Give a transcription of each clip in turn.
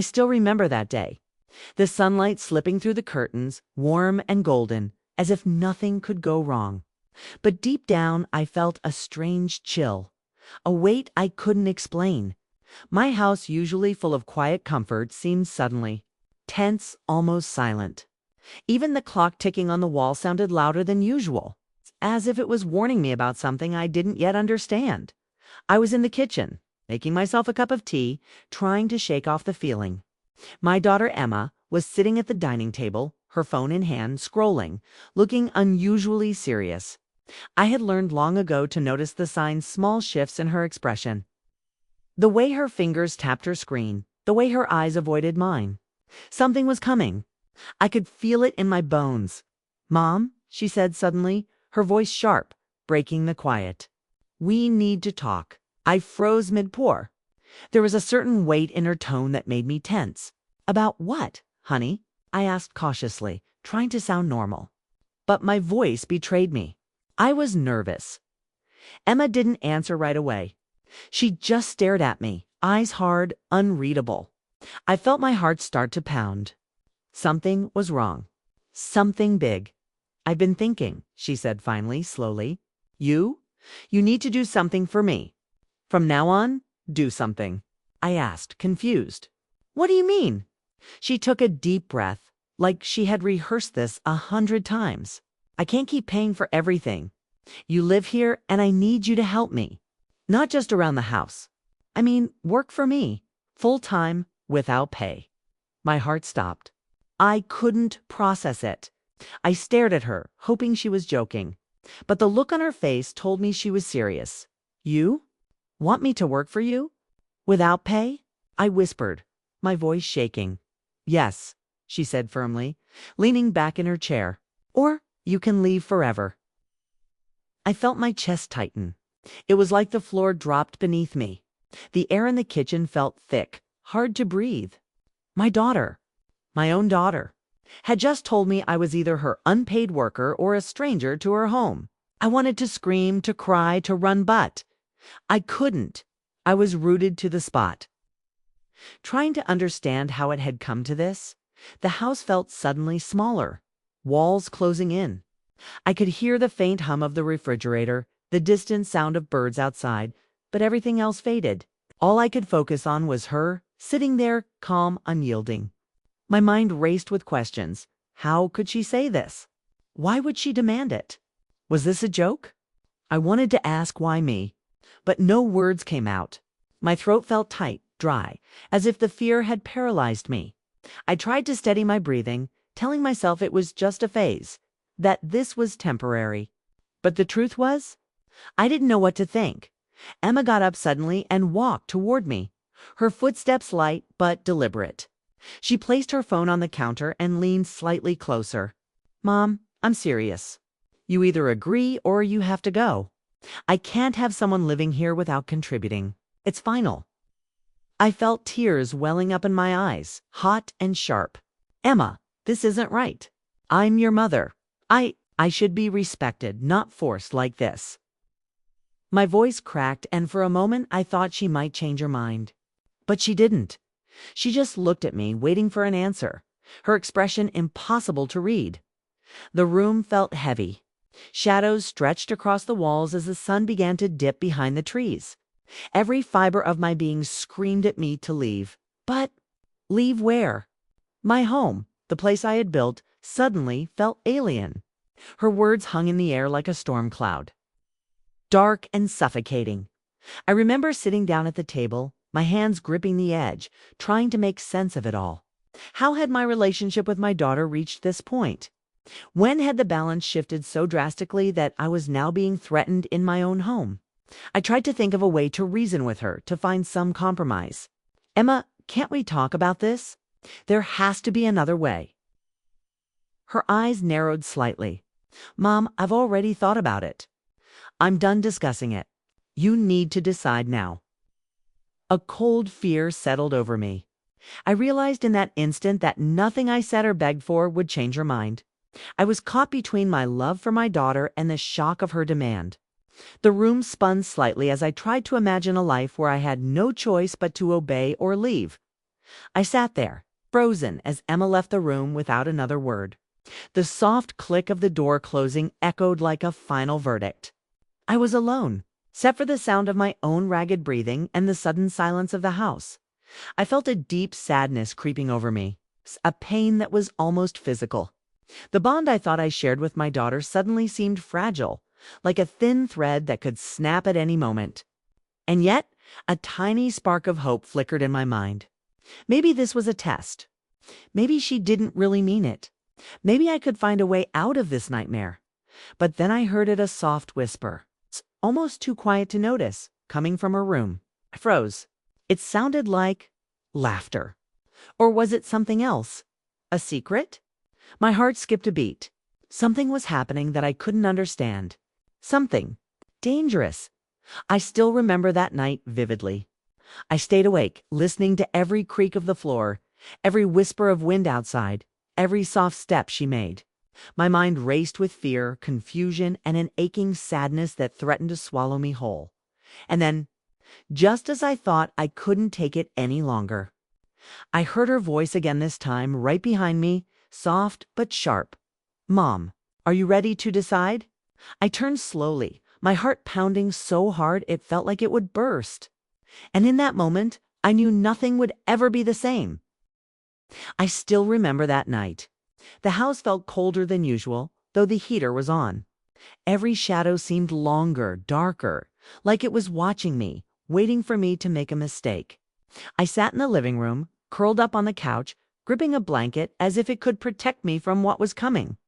still remember that day. The sunlight slipping through the curtains, warm and golden, as if nothing could go wrong. But deep down, I felt a strange chill, a weight I couldn't explain. My house, usually full of quiet comfort, seemed suddenly tense, almost silent. Even the clock ticking on the wall sounded louder than usual, as if it was warning me about something I didn't yet understand. I was in the kitchen, making myself a cup of tea, trying to shake off the feeling. My daughter Emma was sitting at the dining table, her phone in hand, scrolling, looking unusually serious. I had learned long ago to notice the signs, small shifts in her expression. The way her fingers tapped her screen, the way her eyes avoided mine. Something was coming. I could feel it in my bones. "Mom," she said suddenly, her voice sharp, breaking the quiet. "We need to talk." I froze mid-pour. There was a certain weight in her tone that made me tense. "About what, honey?" I asked cautiously, trying to sound normal. But my voice betrayed me. I was nervous. Emma didn't answer right away. She just stared at me, eyes hard, unreadable. I felt my heart start to pound. Something was wrong. Something big. "I've been thinking," she said finally, slowly. You need to do something for me. From now on, do something." I asked, confused. "What do you mean?" She took a deep breath, like she had rehearsed this 100 times. "I can't keep paying for everything. You live here, and I need you to help me. Not just around the house. I mean, work for me, full-time, without pay." My heart stopped. I couldn't process it. I stared at her, hoping she was joking. But the look on her face told me she was serious. "You want me to work for you? Without pay?" I whispered, my voice shaking. "Yes," she said firmly, leaning back in her chair. "Or you can leave forever." I felt my chest tighten. It was like the floor dropped beneath me. The air in the kitchen felt thick, hard to breathe. My daughter, my own daughter, had just told me I was either her unpaid worker or a stranger to her home. I wanted to scream, to cry, to run, but I couldn't. I was rooted to the spot. Trying to understand how it had come to this, the house felt suddenly smaller, walls closing in. I could hear the faint hum of the refrigerator, the distant sound of birds outside, but everything else faded. All I could focus on was her, sitting there, calm, unyielding. My mind raced with questions. How could she say this? Why would she demand it? Was this a joke? I wanted to ask why me, but no words came out. My throat felt tight, dry, as if the fear had paralyzed me. I tried to steady my breathing, telling myself it was just a phase, that this was temporary. But the truth was, I didn't know what to think. Emma got up suddenly and walked toward me, her footsteps light but deliberate. She placed her phone on the counter and leaned slightly closer. "Mom, I'm serious. You either agree or you have to go. I can't have someone living here without contributing. It's final." I felt tears welling up in my eyes, hot and sharp. "Emma, this isn't right. I'm your mother. I should be respected, not forced like this." My voice cracked, and for a moment I thought she might change her mind. But she didn't. She just looked at me, waiting for an answer, her expression impossible to read. The room felt heavy. Shadows stretched across the walls as the sun began to dip behind the trees. Every fiber of my being screamed at me to leave. But leave where? My home, the place I had built, suddenly felt alien. Her words hung in the air like a storm cloud. Dark and suffocating. I remember sitting down at the table, my hands gripping the edge, trying to make sense of it all. How had my relationship with my daughter reached this point? When had the balance shifted so drastically that I was now being threatened in my own home? I tried to think of a way to reason with her, to find some compromise. "Emma, can't we talk about this? There has to be another way." Her eyes narrowed slightly. "Mom, I've already thought about it. I'm done discussing it. You need to decide now." A cold fear settled over me. I realized in that instant that nothing I said or begged for would change her mind. I was caught between my love for my daughter and the shock of her demand. The room spun slightly as I tried to imagine a life where I had no choice but to obey or leave. I sat there, frozen as Emma left the room without another word. The soft click of the door closing echoed like a final verdict. I was alone, except for the sound of my own ragged breathing and the sudden silence of the house. I felt a deep sadness creeping over me, a pain that was almost physical. The bond I thought I shared with my daughter suddenly seemed fragile, like a thin thread that could snap at any moment. And yet, a tiny spark of hope flickered in my mind. Maybe this was a test. Maybe she didn't really mean it. Maybe I could find a way out of this nightmare. But then I heard a soft whisper, almost too quiet to notice, coming from her room. I froze. It sounded like laughter. Or was it something else? A secret? My heart skipped a beat. Something was happening that I couldn't understand. Something dangerous. I still remember that night vividly. I stayed awake, listening to every creak of the floor, every whisper of wind outside, every soft step she made. My mind raced with fear, confusion, and an aching sadness that threatened to swallow me whole. And then, just as I thought I couldn't take it any longer, I heard her voice again, this time right behind me, soft but sharp. "Mom, are you ready to decide?" I turned slowly, my heart pounding so hard it felt like it would burst. And in that moment, I knew nothing would ever be the same. I still remember that night. The house felt colder than usual, though the heater was on. Every shadow seemed longer, darker, like it was watching me, waiting for me to make a mistake. I sat in the living room, curled up on the couch, gripping a blanket as if it could protect me from what was coming.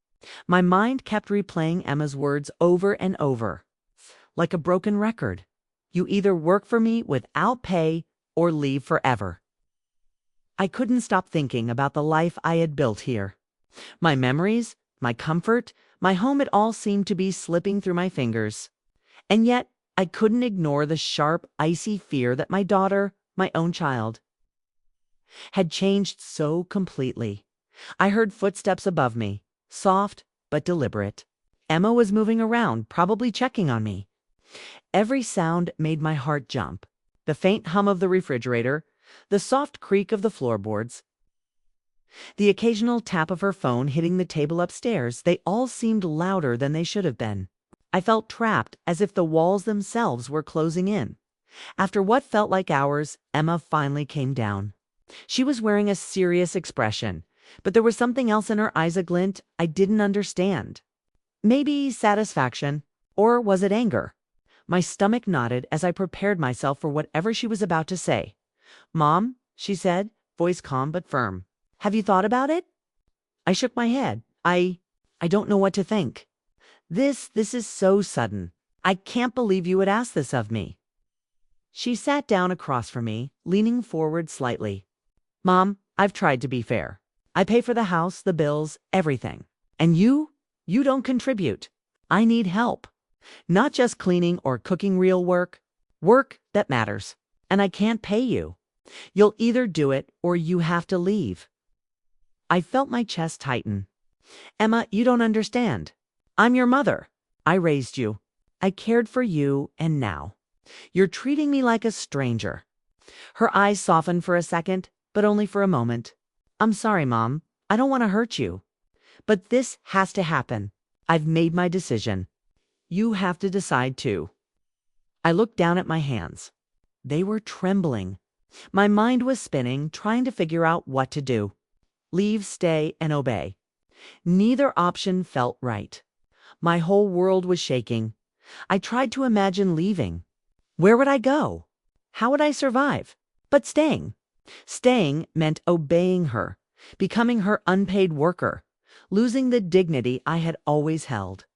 My mind kept replaying Emma's words over and over, like a broken record. "You either work for me without pay or leave forever." I couldn't stop thinking about the life I had built here. My memories, my comfort, my home, it all seemed to be slipping through my fingers. And yet, I couldn't ignore the sharp, icy fear that my daughter, my own child, had changed so completely. I heard footsteps above me, soft but deliberate. Emma was moving around, probably checking on me. Every sound made my heart jump. The faint hum of the refrigerator, the soft creak of the floorboards, the occasional tap of her phone hitting the table upstairs, they all seemed louder than they should have been. I felt trapped, as if the walls themselves were closing in. After what felt like hours, Emma finally came down. She was wearing a serious expression, but there was something else in her eyes, a glint I didn't understand. Maybe satisfaction, or was it anger? My stomach knotted as I prepared myself for whatever she was about to say. "Mom," she said, voice calm but firm, "have you thought about it?" I shook my head. I don't know what to think. This is so sudden. I can't believe you would ask this of me." She sat down across from me, leaning forward slightly. "Mom, I've tried to be fair. I pay for the house, the bills, everything. And you don't contribute. I need help. Not just cleaning or cooking, real work. Work that matters. And I can't pay you. You'll either do it or you have to leave." I felt my chest tighten. "Emma, you don't understand. I'm your mother. I raised you. I cared for you, and now you're treating me like a stranger." Her eyes softened for a second, but only for a moment. "I'm sorry, Mom. I don't want to hurt you. But this has to happen. I've made my decision. You have to decide too." I looked down at my hands. They were trembling. My mind was spinning, trying to figure out what to do. Leave, stay, and obey. Neither option felt right. My whole world was shaking. I tried to imagine leaving. Where would I go? How would I survive? But staying. Staying meant obeying her, becoming her unpaid worker, losing the dignity I had always held.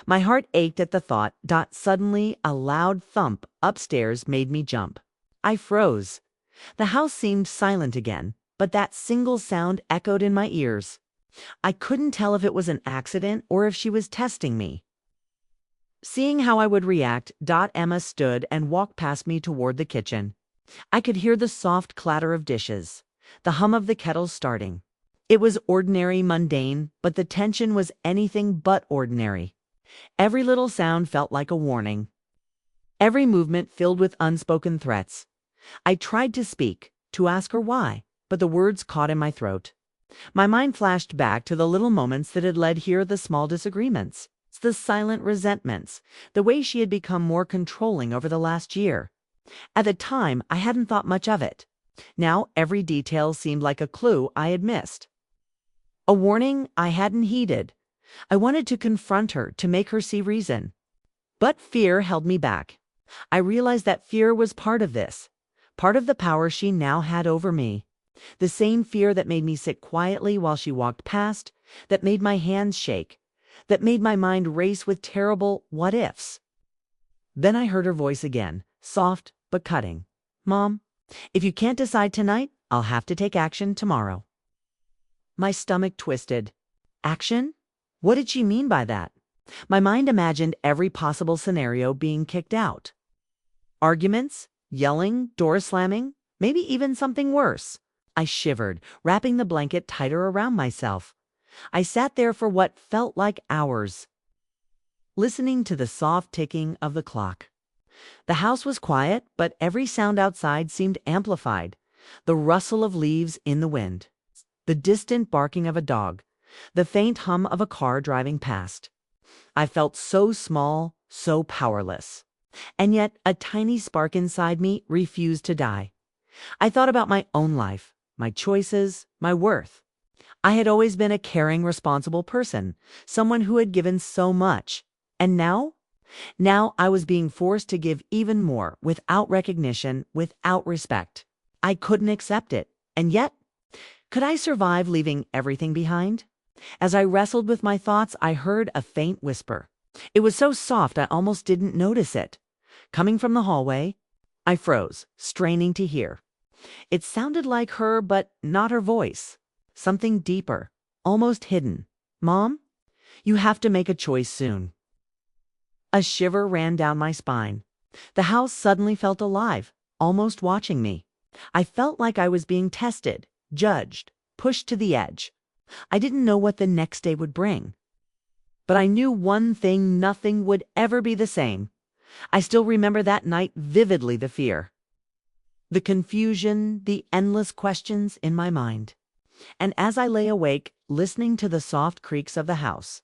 My heart ached at the thought. Suddenly, a loud thump upstairs made me jump. I froze. The house seemed silent again, but that single sound echoed in my ears. I couldn't tell if it was an accident or if she was testing me. Seeing how I would react, Emma stood and walked past me toward the kitchen. I could hear the soft clatter of dishes, the hum of the kettle starting. It was ordinary, mundane, but the tension was anything but ordinary. Every little sound felt like a warning. Every movement filled with unspoken threats. I tried to speak, to ask her why, but the words caught in my throat. My mind flashed back to the little moments that had led here, the small disagreements, the silent resentments, the way she had become more controlling over the last year. At the time, I hadn't thought much of it. Now every detail seemed like a clue I had missed. A warning I hadn't heeded. I wanted to confront her, to make her see reason. But fear held me back. I realized that fear was part of this, part of the power she now had over me. The same fear that made me sit quietly while she walked past, that made my hands shake, that made my mind race with terrible what-ifs. Then I heard her voice again, soft but cutting. "Mom, if you can't decide tonight, I'll have to take action tomorrow." My stomach twisted. Action? What did she mean by that? My mind imagined every possible scenario: being kicked out, arguments, yelling, door slamming, maybe even something worse. I shivered, wrapping the blanket tighter around myself. I sat there for what felt like hours, listening to the soft ticking of the clock. The house was quiet, but every sound outside seemed amplified. The rustle of leaves in the wind, the distant barking of a dog, the faint hum of a car driving past. I felt so small, so powerless. And yet a tiny spark inside me refused to die. I thought about my own life, my choices, my worth. I had always been a caring, responsible person, someone who had given so much. And now? Now I was being forced to give even more, without recognition, without respect. I couldn't accept it. And yet, could I survive leaving everything behind? As I wrestled with my thoughts, I heard a faint whisper. It was so soft I almost didn't notice it. Coming from the hallway, I froze, straining to hear. It sounded like her, but not her voice. Something deeper, almost hidden. "Mom, you have to make a choice soon." A shiver ran down my spine. The house suddenly felt alive, almost watching me. I felt like I was being tested, judged, pushed to the edge. I didn't know what the next day would bring. But I knew one thing: nothing would ever be the same. I still remember that night vividly: the fear, the confusion, the endless questions in my mind. And as I lay awake, listening to the soft creaks of the house,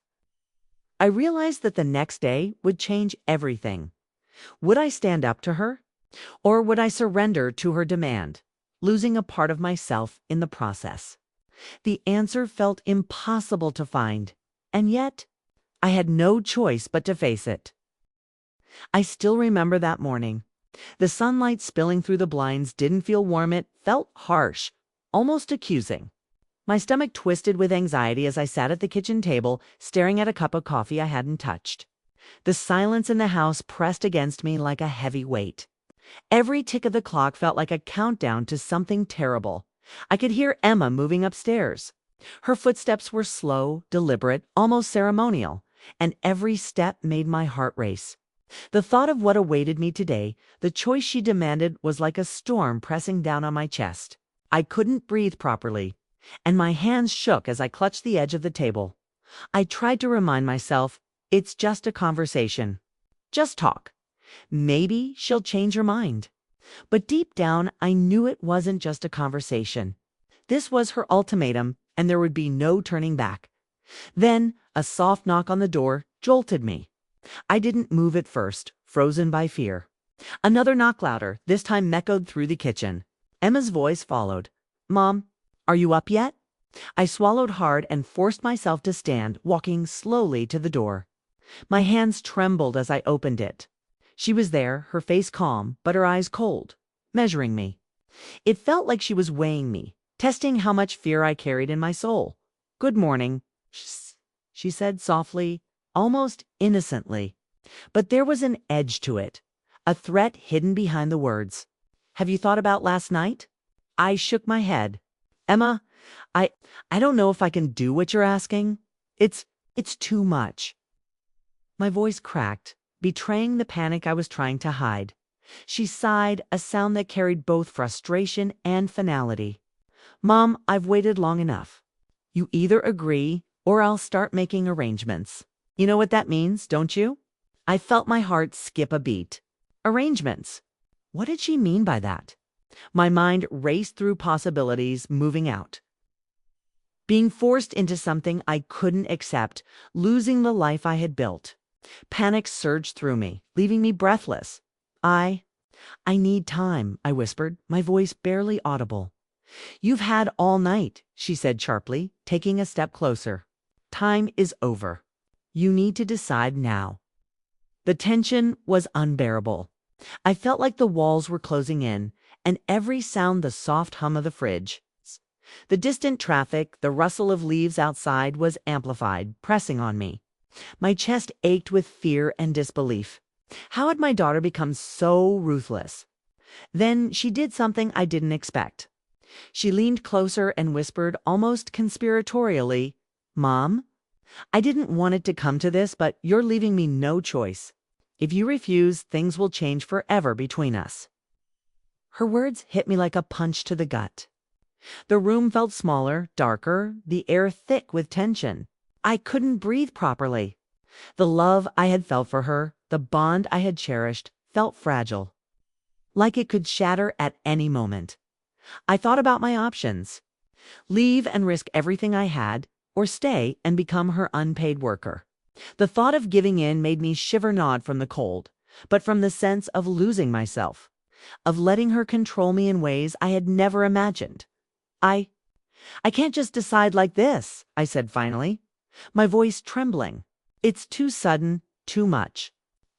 I realized that the next day would change everything. Would I stand up to her? Or would I surrender to her demand, losing a part of myself in the process? The answer felt impossible to find, and yet I had no choice but to face it. I still remember that morning. The sunlight spilling through the blinds didn't feel warm, it felt harsh, almost accusing. My stomach twisted with anxiety as I sat at the kitchen table, staring at a cup of coffee I hadn't touched. The silence in the house pressed against me like a heavy weight. Every tick of the clock felt like a countdown to something terrible. I could hear Emma moving upstairs. Her footsteps were slow, deliberate, almost ceremonial, and every step made my heart race. The thought of what awaited me today, the choice she demanded, was like a storm pressing down on my chest. I couldn't breathe properly, and my hands shook as I clutched the edge of the table. I tried to remind myself, it's just a conversation. Just talk. Maybe she'll change her mind. But deep down, I knew it wasn't just a conversation. This was her ultimatum, and there would be no turning back. Then a soft knock on the door jolted me. I didn't move at first, frozen by fear. Another knock, louder, this time echoed through the kitchen. Emma's voice followed. "Mom, are you up yet?" I swallowed hard and forced myself to stand, walking slowly to the door. My hands trembled as I opened it. She was there, her face calm, but her eyes cold, measuring me. It felt like she was weighing me, testing how much fear I carried in my soul. "Good morning," she said softly, almost innocently. But there was an edge to it, a threat hidden behind the words. "Have you thought about last night?" I shook my head. "Emma, I don't know if I can do what you're asking. It's too much." My voice cracked, betraying the panic I was trying to hide. She sighed, a sound that carried both frustration and finality. "Mom, I've waited long enough. You either agree or I'll start making arrangements. You know what that means, don't you?" I felt my heart skip a beat. Arrangements. What did she mean by that? My mind raced through possibilities, moving out. Being forced into something I couldn't accept, losing the life I had built. Panic surged through me, leaving me breathless. I need time, I whispered, my voice barely audible. You've had all night, she said sharply, taking a step closer. Time is over. You need to decide now. The tension was unbearable. I felt like the walls were closing in, and every sound, the soft hum of the fridge, the distant traffic, the rustle of leaves outside, was amplified, pressing on me. My chest ached with fear and disbelief. How had my daughter become so ruthless? Then she did something I didn't expect. She leaned closer and whispered almost conspiratorially, "Mom, I didn't want it to come to this, but you're leaving me no choice. If you refuse, things will change forever between us." Her words hit me like a punch to the gut. The room felt smaller, darker, the air thick with tension. I couldn't breathe properly. The love I had felt for her, the bond I had cherished, felt fragile, like it could shatter at any moment. I thought about my options: leave and risk everything I had, or stay and become her unpaid worker. The thought of giving in made me shiver not from the cold, but from the sense of losing myself, of letting her control me in ways I had never imagined. I can't just decide like this, I said finally, my voice trembling. It's too sudden, too much.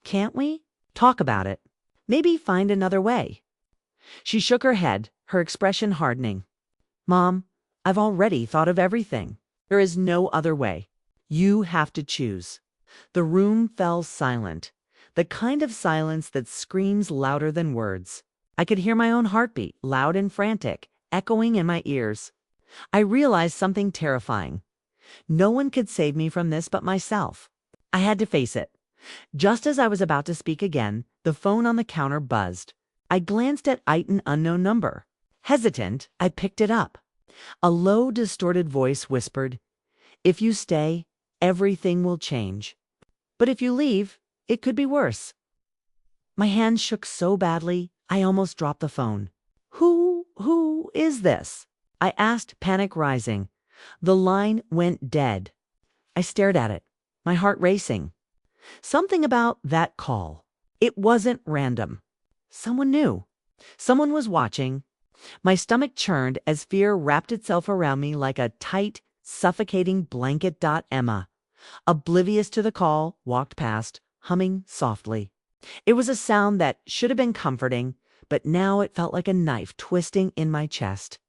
Can't we talk about it? Maybe find another way. She shook her head, her expression hardening. Mom, I've already thought of everything. There is no other way. You have to choose. The room fell silent, the kind of silence that screams louder than words. I could hear my own heartbeat, loud and frantic, echoing in my ears. I realized something terrifying. No one could save me from this but myself. I had to face it. Just as I was about to speak again, the phone on the counter buzzed. I glanced at an unknown number. Hesitant, I picked it up. A low, distorted voice whispered, "If you stay, everything will change. But if you leave, it could be worse." My hand shook so badly, I almost dropped the phone. Who is this?" I asked, panic rising. The line went dead. I stared at it, my heart racing. Something about that call. It wasn't random. Someone knew. Someone was watching. My stomach churned as fear wrapped itself around me like a tight, suffocating blanket. Emma, oblivious to the call, walked past, humming softly. It was a sound that should have been comforting, but now it felt like a knife twisting in my chest.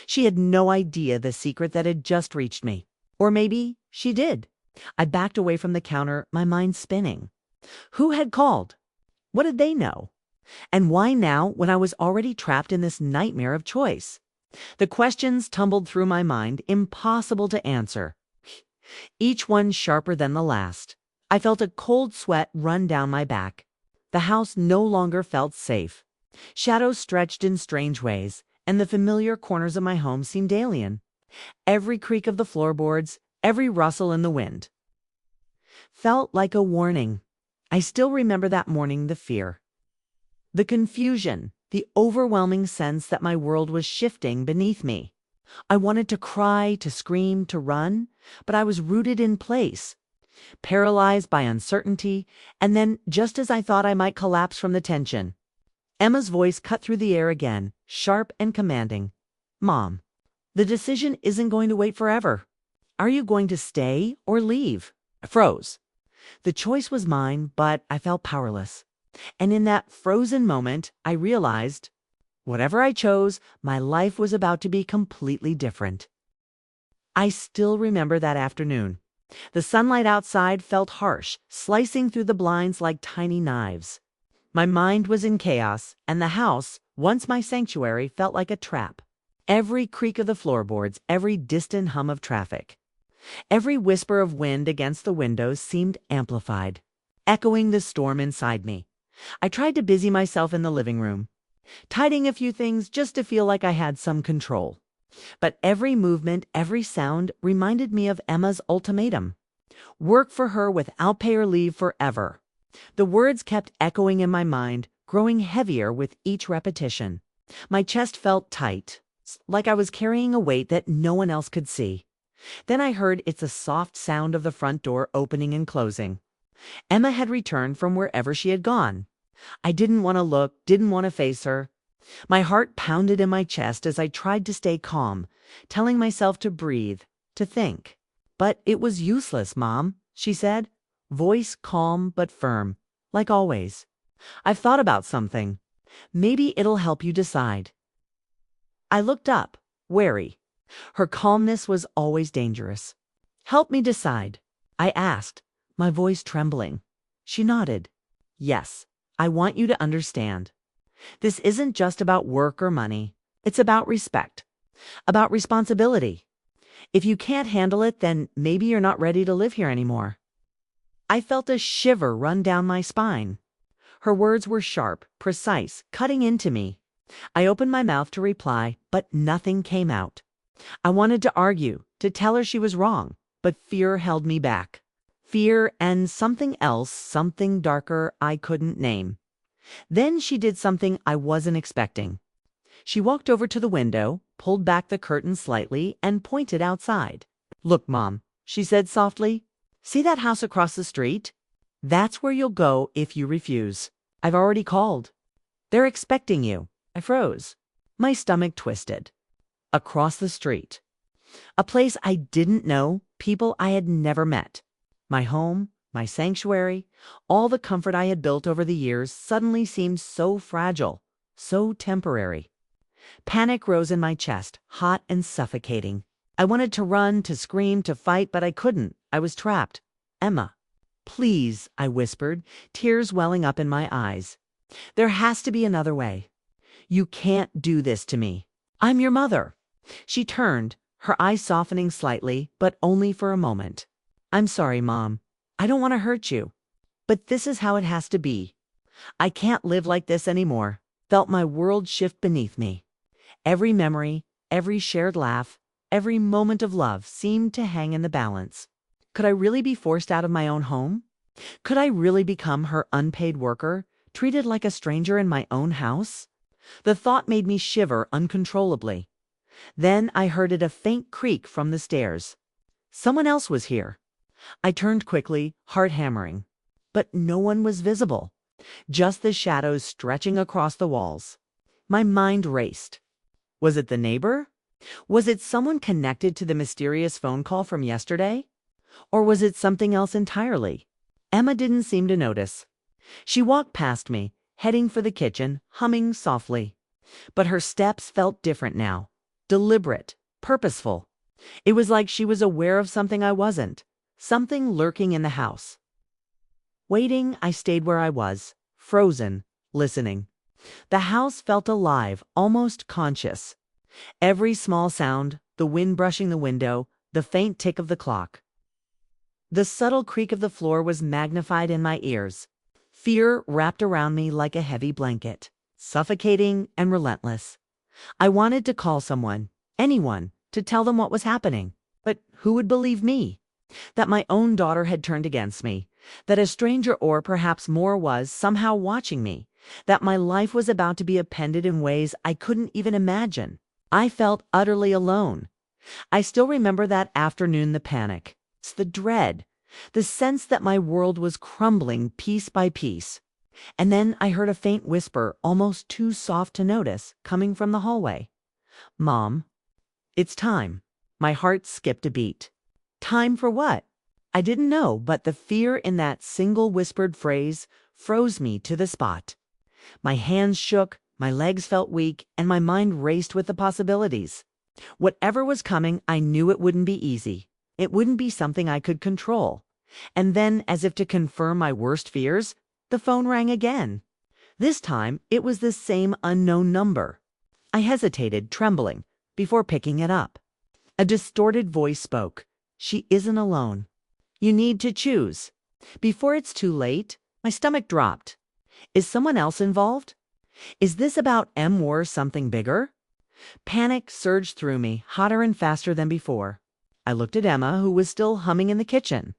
She had no idea the secret that had just reached me. Or maybe she did. I backed away from the counter, my mind spinning. Who had called? What did they know? And why now, when I was already trapped in this nightmare of choice? The questions tumbled through my mind, impossible to answer. Each one sharper than the last. I felt a cold sweat run down my back. The house no longer felt safe. Shadows stretched in strange ways, and the familiar corners of my home seemed alien. Every creak of the floorboards, every rustle in the wind, felt like a warning. I still remember that morning, the fear, the confusion, the overwhelming sense that my world was shifting beneath me. I wanted to cry, to scream, to run, but I was rooted in place, paralyzed by uncertainty, and then, just as I thought I might collapse from the tension, Emma's voice cut through the air again, sharp and commanding. "Mom, the decision isn't going to wait forever. Are you going to stay or leave?" I froze. The choice was mine, but I felt powerless. And in that frozen moment, I realized, whatever I chose, my life was about to be completely different. I still remember that afternoon. The sunlight outside felt harsh, slicing through the blinds like tiny knives. My mind was in chaos, and the house, once my sanctuary, felt like a trap. Every creak of the floorboards, every distant hum of traffic, every whisper of wind against the windows seemed amplified, echoing the storm inside me. I tried to busy myself in the living room, tidying a few things just to feel like I had some control. But every movement, every sound reminded me of Emma's ultimatum. Work for her without pay or leave forever. The words kept echoing in my mind, growing heavier with each repetition. My chest felt tight, like I was carrying a weight that no one else could see. Then I heard it's a soft sound of the front door opening and closing. Emma had returned from wherever she had gone. I didn't want to look, didn't want to face her. My heart pounded in my chest as I tried to stay calm, telling myself to breathe, to think. But it was useless, Mom, she said, voice calm but firm, like always. I've thought about something. Maybe it'll help you decide. I looked up, wary. Her calmness was always dangerous. Help me decide, I asked, my voice trembling. She nodded. Yes, I want you to understand. This isn't just about work or money. It's about respect, about responsibility. If you can't handle it, then maybe you're not ready to live here anymore. I felt a shiver run down my spine. Her words were sharp, precise, cutting into me. I opened my mouth to reply, but nothing came out. I wanted to argue, to tell her she was wrong, but fear held me back. Fear and something else, something darker I couldn't name. Then she did something I wasn't expecting. She walked over to the window, pulled back the curtain slightly, and pointed outside. Look, Mom, she said softly. See that house across the street? That's where you'll go if you refuse. I've already called. They're expecting you. I froze. My stomach twisted. Across the street. A place I didn't know, people I had never met. My home, my sanctuary, all the comfort I had built over the years suddenly seemed so fragile, so temporary. Panic rose in my chest, hot and suffocating. I wanted to run, to scream, to fight, but I couldn't. I was trapped. Emma. Please, I whispered, tears welling up in my eyes. There has to be another way. You can't do this to me. I'm your mother. She turned, her eyes softening slightly, but only for a moment. I'm sorry, Mom. I don't want to hurt you. But this is how it has to be. I can't live like this anymore. Felt my world shift beneath me. Every memory, every shared laugh, every moment of love seemed to hang in the balance. Could I really be forced out of my own home? Could I really become her unpaid worker, treated like a stranger in my own house? The thought made me shiver uncontrollably. Then I heard a faint creak from the stairs. Someone else was here. I turned quickly, heart hammering. But no one was visible, just the shadows stretching across the walls. My mind raced. Was it the neighbor? Was it someone connected to the mysterious phone call from yesterday? Or was it something else entirely? Emma didn't seem to notice. She walked past me, heading for the kitchen, humming softly. But her steps felt different now. Deliberate, purposeful. It was like she was aware of something I wasn't, something lurking in the house. Waiting, I stayed where I was, frozen, listening. The house felt alive, almost conscious. Every small sound, the wind brushing the window, the faint tick of the clock. The subtle creak of the floor was magnified in my ears. Fear wrapped around me like a heavy blanket, suffocating and relentless. I wanted to call someone, anyone, to tell them what was happening. But who would believe me? That my own daughter had turned against me, that a stranger or perhaps more was somehow watching me, that my life was about to be appended in ways I couldn't even imagine. I felt utterly alone. I still remember that afternoon, the panic, the dread, the sense that my world was crumbling piece by piece. And then I heard a faint whisper, almost too soft to notice, coming from the hallway. Mom, it's time. My heart skipped a beat. Time for what? I didn't know, but the fear in that single whispered phrase froze me to the spot. My hands shook, my legs felt weak, and my mind raced with the possibilities. Whatever was coming, I knew it wouldn't be easy. It wouldn't be something I could control. And then, as if to confirm my worst fears, the phone rang again. This time, it was the same unknown number. I hesitated, trembling, before picking it up. A distorted voice spoke. She isn't alone. You need to choose. Before it's too late, my stomach dropped. Is someone else involved? Is this about M or something bigger? Panic surged through me, hotter and faster than before. I looked at Emma, who was still humming in the kitchen.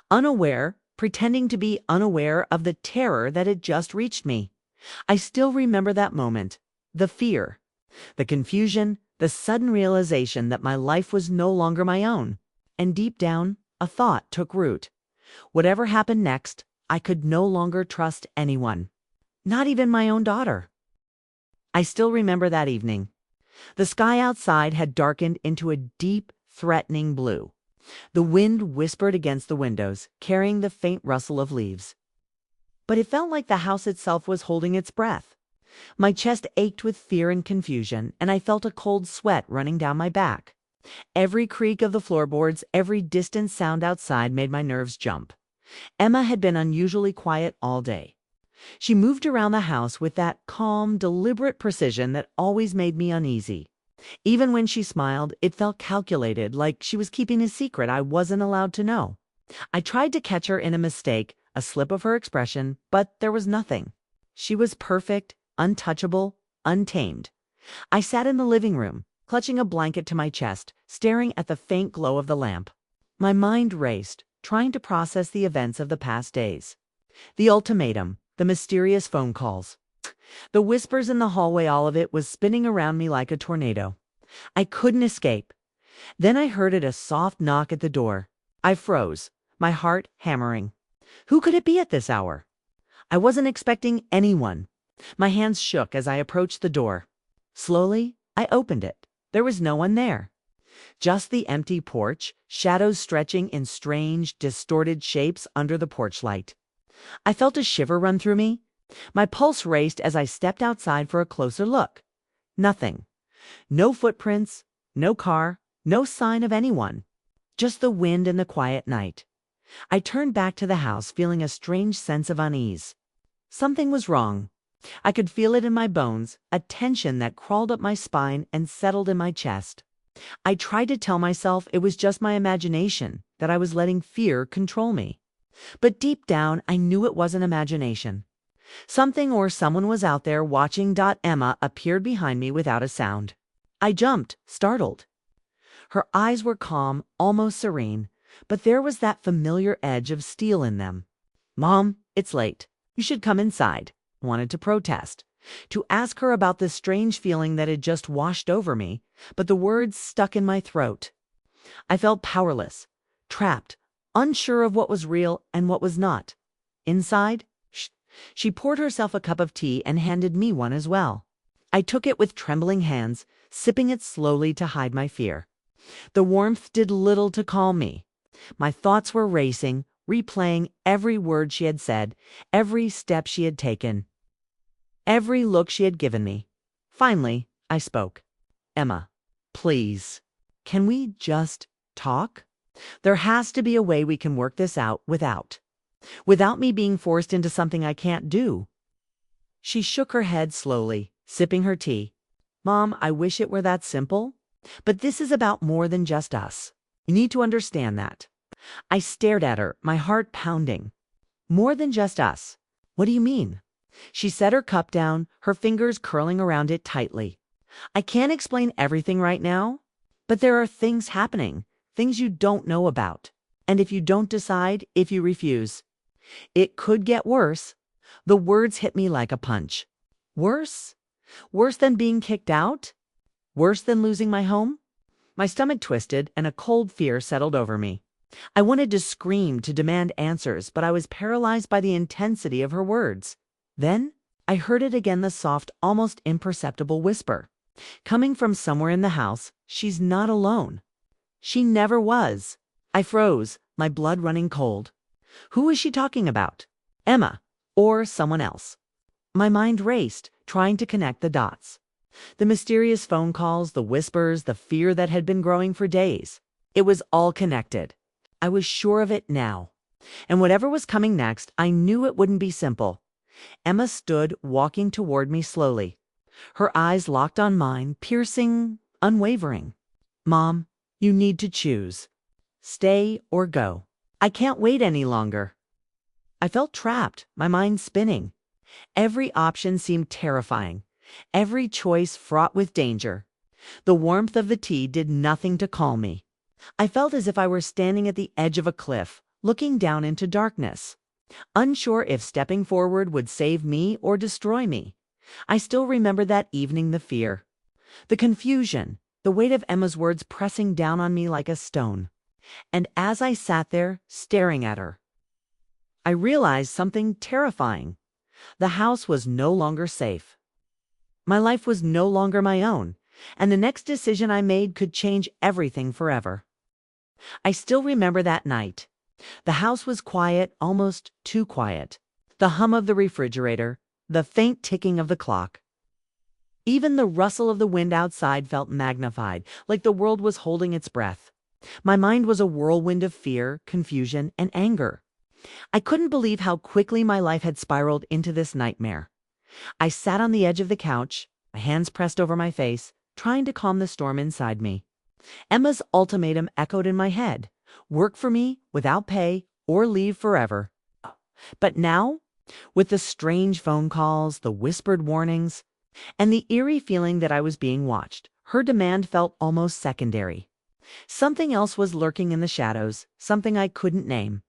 Unaware, pretending to be unaware of the terror that had just reached me. I still remember that moment. The fear, the confusion, the sudden realization that my life was no longer my own. And deep down, a thought took root. Whatever happened next, I could no longer trust anyone, not even my own daughter. I still remember that evening. The sky outside had darkened into a deep, threatening blue. The wind whispered against the windows, carrying the faint rustle of leaves. But it felt like the house itself was holding its breath. My chest ached with fear and confusion, and I felt a cold sweat running down my back. Every creak of the floorboards, every distant sound outside made my nerves jump. Emma had been unusually quiet all day. She moved around the house with that calm, deliberate precision that always made me uneasy. Even when she smiled, it felt calculated, like she was keeping a secret I wasn't allowed to know. I tried to catch her in a mistake, a slip of her expression, but there was nothing. She was perfect, untouchable, untamed. I sat in the living room, clutching a blanket to my chest, staring at the faint glow of the lamp. My mind raced, trying to process the events of the past days. The ultimatum, the mysterious phone calls, the whispers in the hallway, all of it was spinning around me like a tornado. I couldn't escape. Then I heard a soft knock at the door. I froze, my heart hammering. Who could it be at this hour? I wasn't expecting anyone. My hands shook as I approached the door. Slowly, I opened it. There was no one there. Just the empty porch, shadows stretching in strange, distorted shapes under the porch light. I felt a shiver run through me. My pulse raced as I stepped outside for a closer look. Nothing. No footprints, no car, no sign of anyone. Just the wind and the quiet night. I turned back to the house, feeling a strange sense of unease. Something was wrong. I could feel it in my bones, a tension that crawled up my spine and settled in my chest. I tried to tell myself it was just my imagination, that I was letting fear control me. But deep down, I knew it wasn't imagination. Something or someone was out there watching. Emma appeared behind me without a sound. I jumped, startled. Her eyes were calm, almost serene, but there was that familiar edge of steel in them. "Mom, it's late. You should come inside," I wanted to protest, to ask her about this strange feeling that had just washed over me, but the words stuck in my throat. I felt powerless, trapped, unsure of what was real and what was not. Inside, she poured herself a cup of tea and handed me one as well. I took it with trembling hands, sipping it slowly to hide my fear. The warmth did little to calm me. My thoughts were racing, replaying every word she had said, every step she had taken, every look she had given me. Finally, I spoke. "Emma, please, can we just talk? There has to be a way we can work this out without me being forced into something I can't do." She shook her head slowly, sipping her tea. "Mom, I wish it were that simple. But this is about more than just us. You need to understand that." I stared at her, my heart pounding. "More than just us? What do you mean?" She set her cup down, her fingers curling around it tightly. "I can't explain everything right now, but there are things happening, things you don't know about. And if you don't decide, if you refuse, it could get worse." The words hit me like a punch. Worse? Worse than being kicked out? Worse than losing my home? My stomach twisted and a cold fear settled over me. I wanted to scream, to demand answers, but I was paralyzed by the intensity of her words. Then I heard it again, the soft, almost imperceptible whisper. Coming from somewhere in the house, "She's not alone." She never was. I froze, my blood running cold. Who was she talking about? Emma, or someone else? My mind raced, trying to connect the dots. The mysterious phone calls, the whispers, the fear that had been growing for days. It was all connected. I was sure of it now. And whatever was coming next, I knew it wouldn't be simple. Emma stood, walking toward me slowly. Her eyes locked on mine, piercing, unwavering. "Mom, you need to choose. Stay or go. I can't wait any longer." I felt trapped, my mind spinning. Every option seemed terrifying, every choice fraught with danger. The warmth of the tea did nothing to calm me. I felt as if I were standing at the edge of a cliff, looking down into darkness, unsure if stepping forward would save me or destroy me. I still remember that evening, the fear, the confusion, the weight of Emma's words pressing down on me like a stone. And as I sat there, staring at her, I realized something terrifying. The house was no longer safe. My life was no longer my own, and the next decision I made could change everything forever. I still remember that night. The house was quiet, almost too quiet. The hum of the refrigerator, the faint ticking of the clock. Even the rustle of the wind outside felt magnified, like the world was holding its breath. My mind was a whirlwind of fear, confusion, and anger. I couldn't believe how quickly my life had spiraled into this nightmare. I sat on the edge of the couch, my hands pressed over my face, trying to calm the storm inside me. Emma's ultimatum echoed in my head: work for me without pay or leave forever. But now, with the strange phone calls, the whispered warnings, and the eerie feeling that I was being watched, her demand felt almost secondary. Something else was lurking in the shadows, something I couldn't name.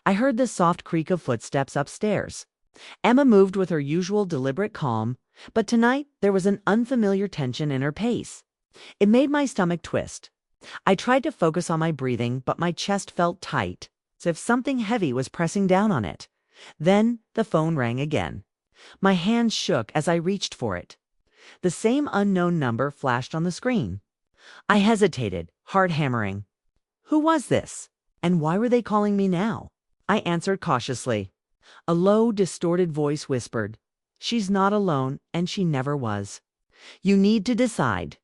I heard the soft creak of footsteps upstairs. Emma moved with her usual deliberate calm, but tonight there was an unfamiliar tension in her pace. It made my stomach twist. I tried to focus on my breathing, but my chest felt tight, as if something heavy was pressing down on it. Then the phone rang again. My hands shook as I reached for it. The same unknown number flashed on the screen. I hesitated, heart hammering. Who was this? And why were they calling me now? I answered cautiously. A low, distorted voice whispered, "She's not alone, and she never was. You need to decide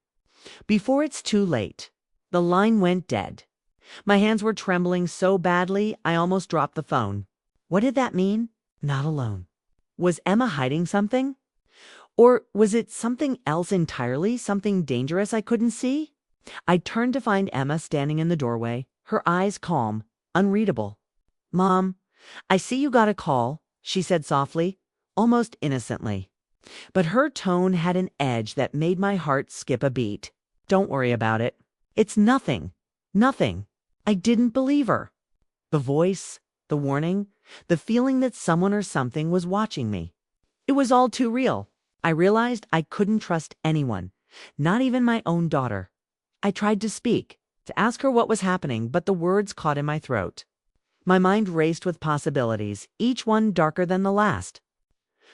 before it's too late." The line went dead. My hands were trembling so badly I almost dropped the phone. What did that mean? Not alone. Was Emma hiding something? Or was it something else entirely, something dangerous I couldn't see? I turned to find Emma standing in the doorway, her eyes calm, unreadable. "Mom, I see you got a call," she said softly, almost innocently. But her tone had an edge that made my heart skip a beat. "Don't worry about it. It's nothing. Nothing." I didn't believe her. The voice, the warning, the feeling that someone or something was watching me. It was all too real. I realized I couldn't trust anyone, not even my own daughter. I tried to speak, to ask her what was happening, but the words caught in my throat. My mind raced with possibilities, each one darker than the last.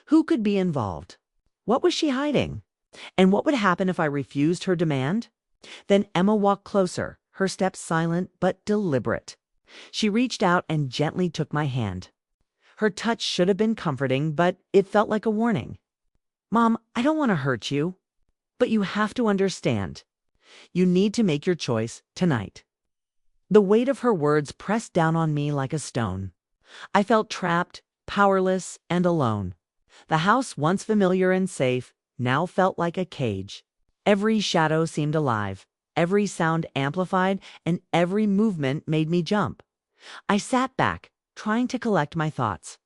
Who could be involved? What was she hiding? And what would happen if I refused her demand? Then Emma walked closer, her steps silent but deliberate. She reached out and gently took my hand. Her touch should have been comforting, but it felt like a warning. "Mom, I don't want to hurt you, but you have to understand. You need to make your choice tonight." The weight of her words pressed down on me like a stone. I felt trapped, powerless, and alone. The house, once familiar and safe, now felt like a cage. Every shadow seemed alive, every sound amplified, and every movement made me jump. I sat back, trying to collect my thoughts.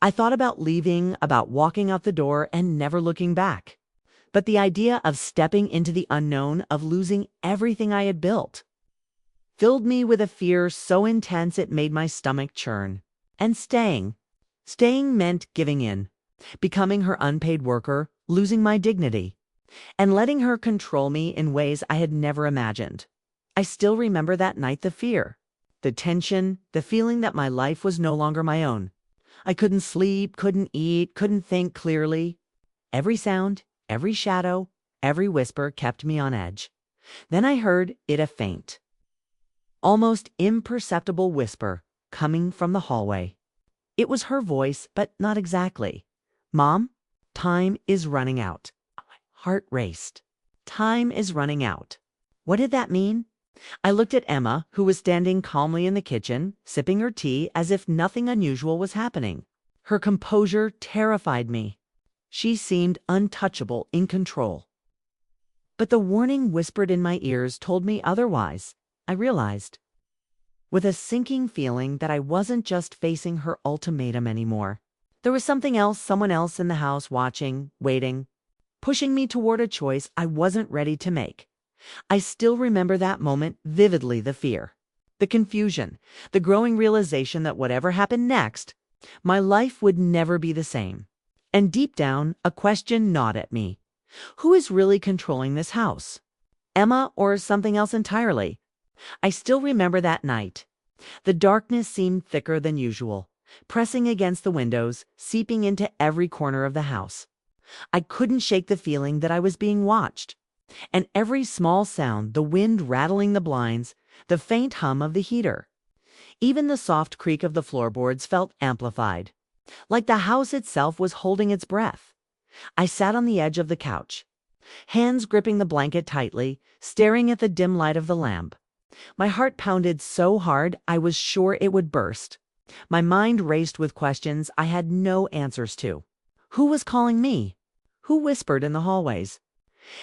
I thought about leaving, about walking out the door and never looking back. But the idea of stepping into the unknown, of losing everything I had built, filled me with a fear so intense it made my stomach churn. And staying meant giving in, becoming her unpaid worker, losing my dignity, and letting her control me in ways I had never imagined. I still remember that night, the fear, the tension, the feeling that my life was no longer my own. I couldn't sleep, couldn't eat, couldn't think clearly. Every sound, every shadow, every whisper kept me on edge. Then I heard it, a faint, almost imperceptible whisper coming from the hallway. It was her voice, but not exactly. "Mom, time is running out." My heart raced. Time is running out. What did that mean? I looked at Emma, who was standing calmly in the kitchen, sipping her tea as if nothing unusual was happening. Her composure terrified me. She seemed untouchable, in control. But the warning whispered in my ears told me otherwise. I realized, with a sinking feeling, that I wasn't just facing her ultimatum anymore. There was something else, someone else in the house, watching, waiting, pushing me toward a choice I wasn't ready to make. I still remember that moment vividly, the fear, the confusion, the growing realization that whatever happened next, my life would never be the same. And deep down, a question gnawed at me. Who is really controlling this house? Emma or something else entirely? I still remember that night. The darkness seemed thicker than usual, pressing against the windows, seeping into every corner of the house. I couldn't shake the feeling that I was being watched. And every small sound, the wind rattling the blinds, the faint hum of the heater, even the soft creak of the floorboards felt amplified, like the house itself was holding its breath. I sat on the edge of the couch, hands gripping the blanket tightly, staring at the dim light of the lamp. My heart pounded so hard I was sure it would burst. My mind raced with questions I had no answers to. Who was calling me? Who whispered in the hallways?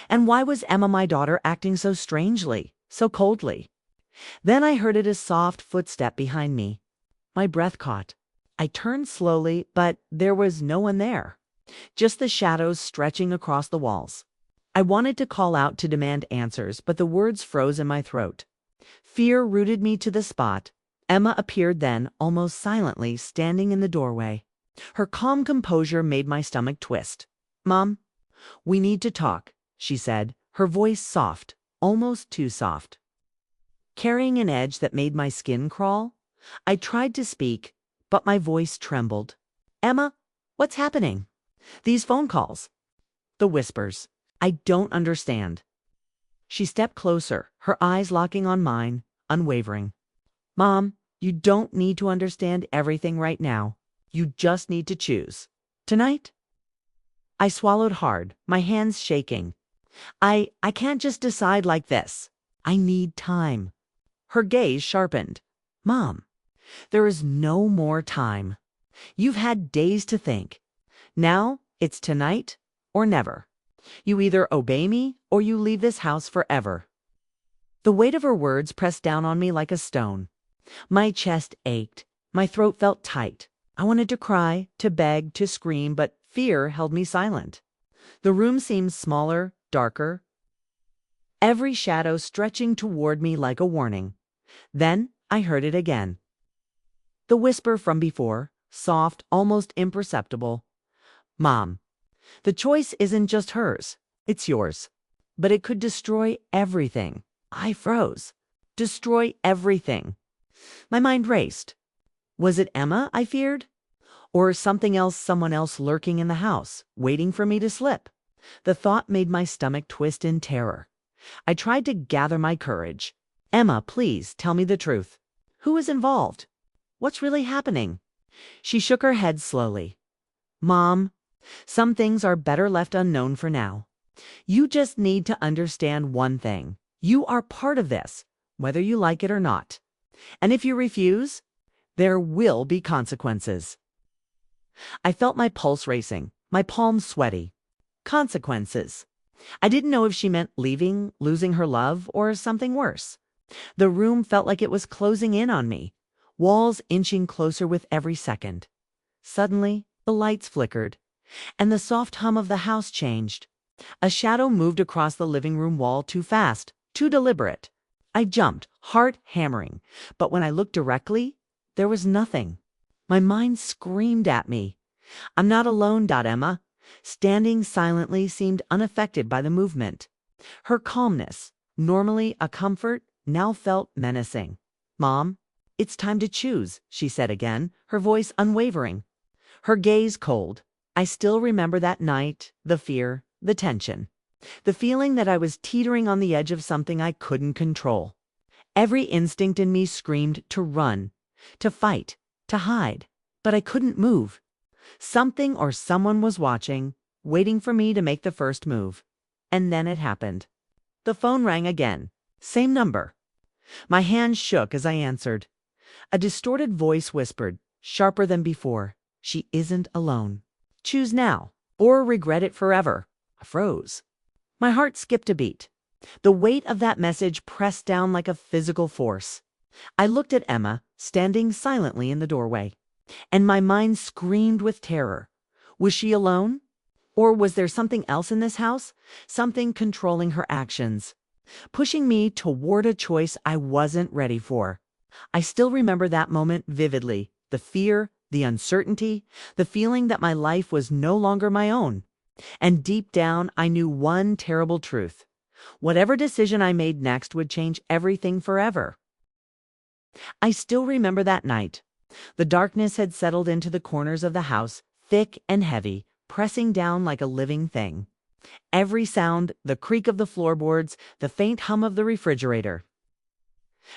And why was Emma, my daughter, acting so strangely, so coldly? Then I heard a soft footstep behind me. My breath caught. I turned slowly, but there was no one there, just the shadows stretching across the walls. I wanted to call out to demand answers, but the words froze in my throat. Fear rooted me to the spot. Emma appeared then, almost silently, standing in the doorway. Her calm composure made my stomach twist. "Mom, we need to talk," she said, her voice soft, almost too soft, carrying an edge that made my skin crawl. I tried to speak, but my voice trembled. "Emma, what's happening? These phone calls, the whispers. I don't understand." She stepped closer, her eyes locking on mine, unwavering. "Mom, you don't need to understand everything right now. You just need to choose. Tonight?" I swallowed hard, my hands shaking. I can't just decide like this. I need time." Her gaze sharpened. "Mom, there is no more time. You've had days to think. Now it's tonight or never. You either obey me or you leave this house forever." The weight of her words pressed down on me like a stone. My chest ached. My throat felt tight. I wanted to cry, to beg, to scream, but fear held me silent. The room seemed smaller, darker, every shadow stretching toward me like a warning. Then I heard it again. The whisper from before, soft, almost imperceptible. "Mom, the choice isn't just hers, it's yours. But it could destroy everything." I froze. Destroy everything. My mind raced. Was it Emma I feared? Or something else, someone else lurking in the house, waiting for me to slip? The thought made my stomach twist in terror. I tried to gather my courage. "Emma, please tell me the truth. Who is involved? What's really happening?" She shook her head slowly. "Mom, some things are better left unknown for now. You just need to understand one thing. You are part of this, whether you like it or not. And if you refuse, there will be consequences." I felt my pulse racing, my palms sweaty. Consequences. I didn't know if she meant leaving, losing her love, or something worse. The room felt like it was closing in on me, walls inching closer with every second. Suddenly, the lights flickered, and the soft hum of the house changed. A shadow moved across the living room wall too fast, too deliberate. I jumped, heart hammering, but when I looked directly, there was nothing. My mind screamed at me. "I'm not alone." Emma, standing silently, seemed unaffected by the movement. Her calmness, normally a comfort, now felt menacing. "Mom, it's time to choose," she said again, her voice unwavering, her gaze cold. I still remember that night, the fear, the tension, the feeling that I was teetering on the edge of something I couldn't control. Every instinct in me screamed to run, to fight, to hide, but I couldn't move. Something or someone was watching, waiting for me to make the first move. And then it happened. The phone rang again. Same number. My hands shook as I answered. A distorted voice whispered, sharper than before, "She isn't alone. Choose now, or regret it forever." I froze. My heart skipped a beat. The weight of that message pressed down like a physical force. I looked at Emma, standing silently in the doorway, and my mind screamed with terror. Was she alone? Or was there something else in this house? Something controlling her actions, pushing me toward a choice I wasn't ready for. I still remember that moment vividly, the fear, the uncertainty, the feeling that my life was no longer my own. And deep down, I knew one terrible truth. Whatever decision I made next would change everything forever. I still remember that night. The darkness had settled into the corners of the house, thick and heavy, pressing down like a living thing. Every sound, the creak of the floorboards, the faint hum of the refrigerator.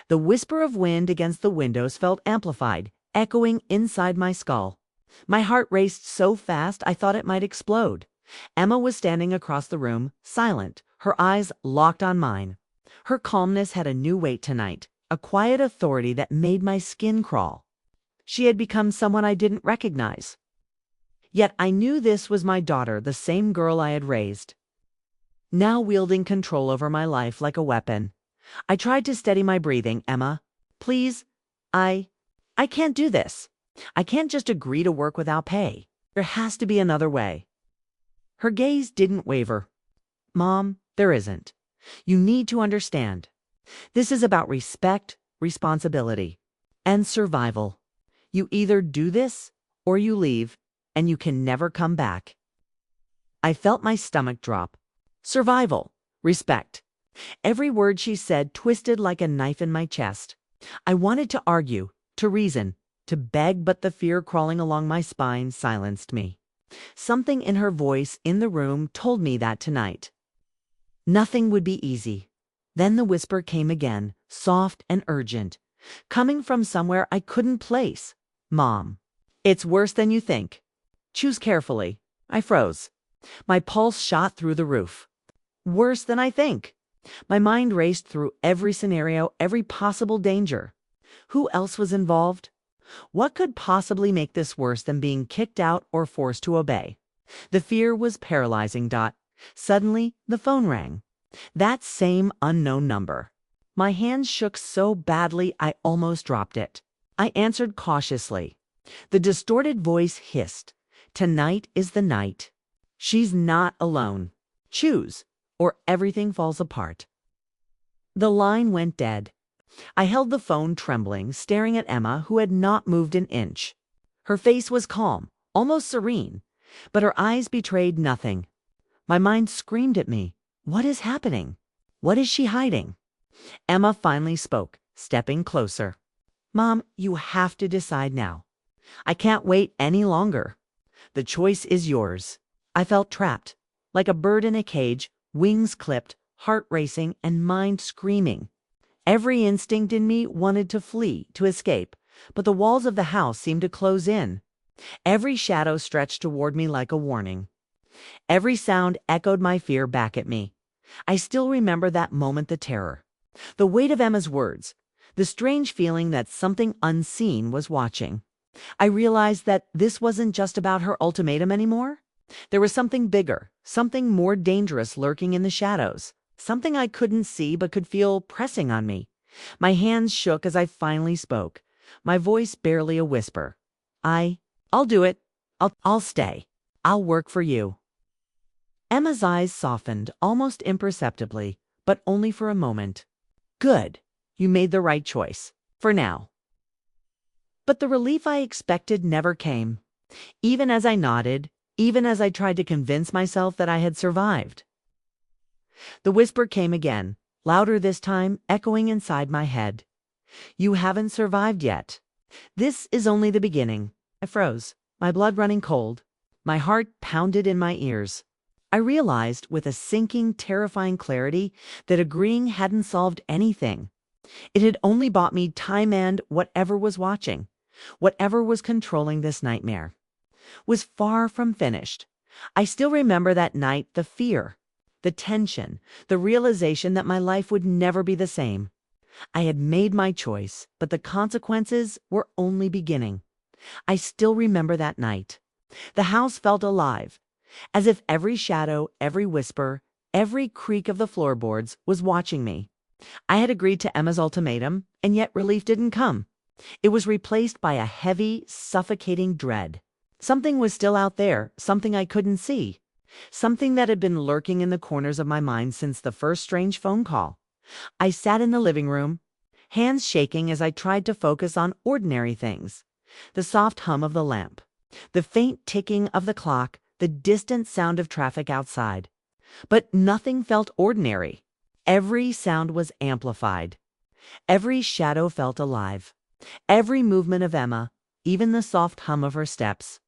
The whisper of wind against the windows felt amplified, echoing inside my skull. My heart raced so fast I thought it might explode. Emma was standing across the room, silent, her eyes locked on mine. Her calmness had a new weight tonight, a quiet authority that made my skin crawl. She had become someone I didn't recognize. Yet I knew this was my daughter, the same girl I had raised, now wielding control over my life like a weapon. I tried to steady my breathing. Emma, please, I can't do this. I can't just agree to work without pay. There has to be another way. Her gaze didn't waver. Mom, there isn't. You need to understand. This is about respect, responsibility, and survival. You either do this or you leave, and you can never come back. I felt my stomach drop. Survival, respect. Every word she said twisted like a knife in my chest. I wanted to argue, to reason, to beg, but the fear crawling along my spine silenced me. Something in her voice in the room told me that tonight nothing would be easy. Then the whisper came again, soft and urgent, coming from somewhere I couldn't place. Mom, it's worse than you think. Choose carefully. I froze. My pulse shot through the roof. Worse than I think. My mind raced through every scenario, every possible danger. Who else was involved? What could possibly make this worse than being kicked out or forced to obey? The fear was paralyzing. Suddenly, the phone rang. That same unknown number. My hands shook so badly I almost dropped it. I answered cautiously. The distorted voice hissed. Tonight is the night. She's not alone. Choose, or everything falls apart. The line went dead. I held the phone trembling, staring at Emma, who had not moved an inch. Her face was calm, almost serene, but her eyes betrayed nothing. My mind screamed at me. What is happening? What is she hiding? Emma finally spoke, stepping closer. Mom, you have to decide now. I can't wait any longer. The choice is yours. I felt trapped, like a bird in a cage, wings clipped, heart racing, and mind screaming. Every instinct in me wanted to flee, to escape, but the walls of the house seemed to close in. Every shadow stretched toward me like a warning. Every sound echoed my fear back at me. I still remember that moment, the terror, the weight of Emma's words, the strange feeling that something unseen was watching. I realized that this wasn't just about her ultimatum anymore. There was something bigger, something more dangerous lurking in the shadows, something I couldn't see but could feel pressing on me. My hands shook as I finally spoke, my voice barely a whisper. I'll do it. I'll stay. I'll work for you. Emma's eyes softened, almost imperceptibly, but only for a moment. Good. You made the right choice. For now. But the relief I expected never came. Even as I nodded, even as I tried to convince myself that I had survived. The whisper came again, louder this time, echoing inside my head. You haven't survived yet. This is only the beginning. I froze, my blood running cold. My heart pounded in my ears. I realized with a sinking, terrifying clarity that agreeing hadn't solved anything. It had only bought me time, and whatever was watching, whatever was controlling this nightmare, was far from finished. I still remember that night, the fear, the tension, the realization that my life would never be the same. I had made my choice, but the consequences were only beginning. I still remember that night. The house felt alive, as if every shadow, every whisper, every creak of the floorboards was watching me. I had agreed to Emma's ultimatum, and yet relief didn't come. It was replaced by a heavy, suffocating dread. Something was still out there, something I couldn't see, something that had been lurking in the corners of my mind since the first strange phone call. I sat in the living room, hands shaking as I tried to focus on ordinary things. The soft hum of the lamp, the faint ticking of the clock, the distant sound of traffic outside. But nothing felt ordinary. Every sound was amplified. Every shadow felt alive. Every movement of Emma, even the soft hum of her steps,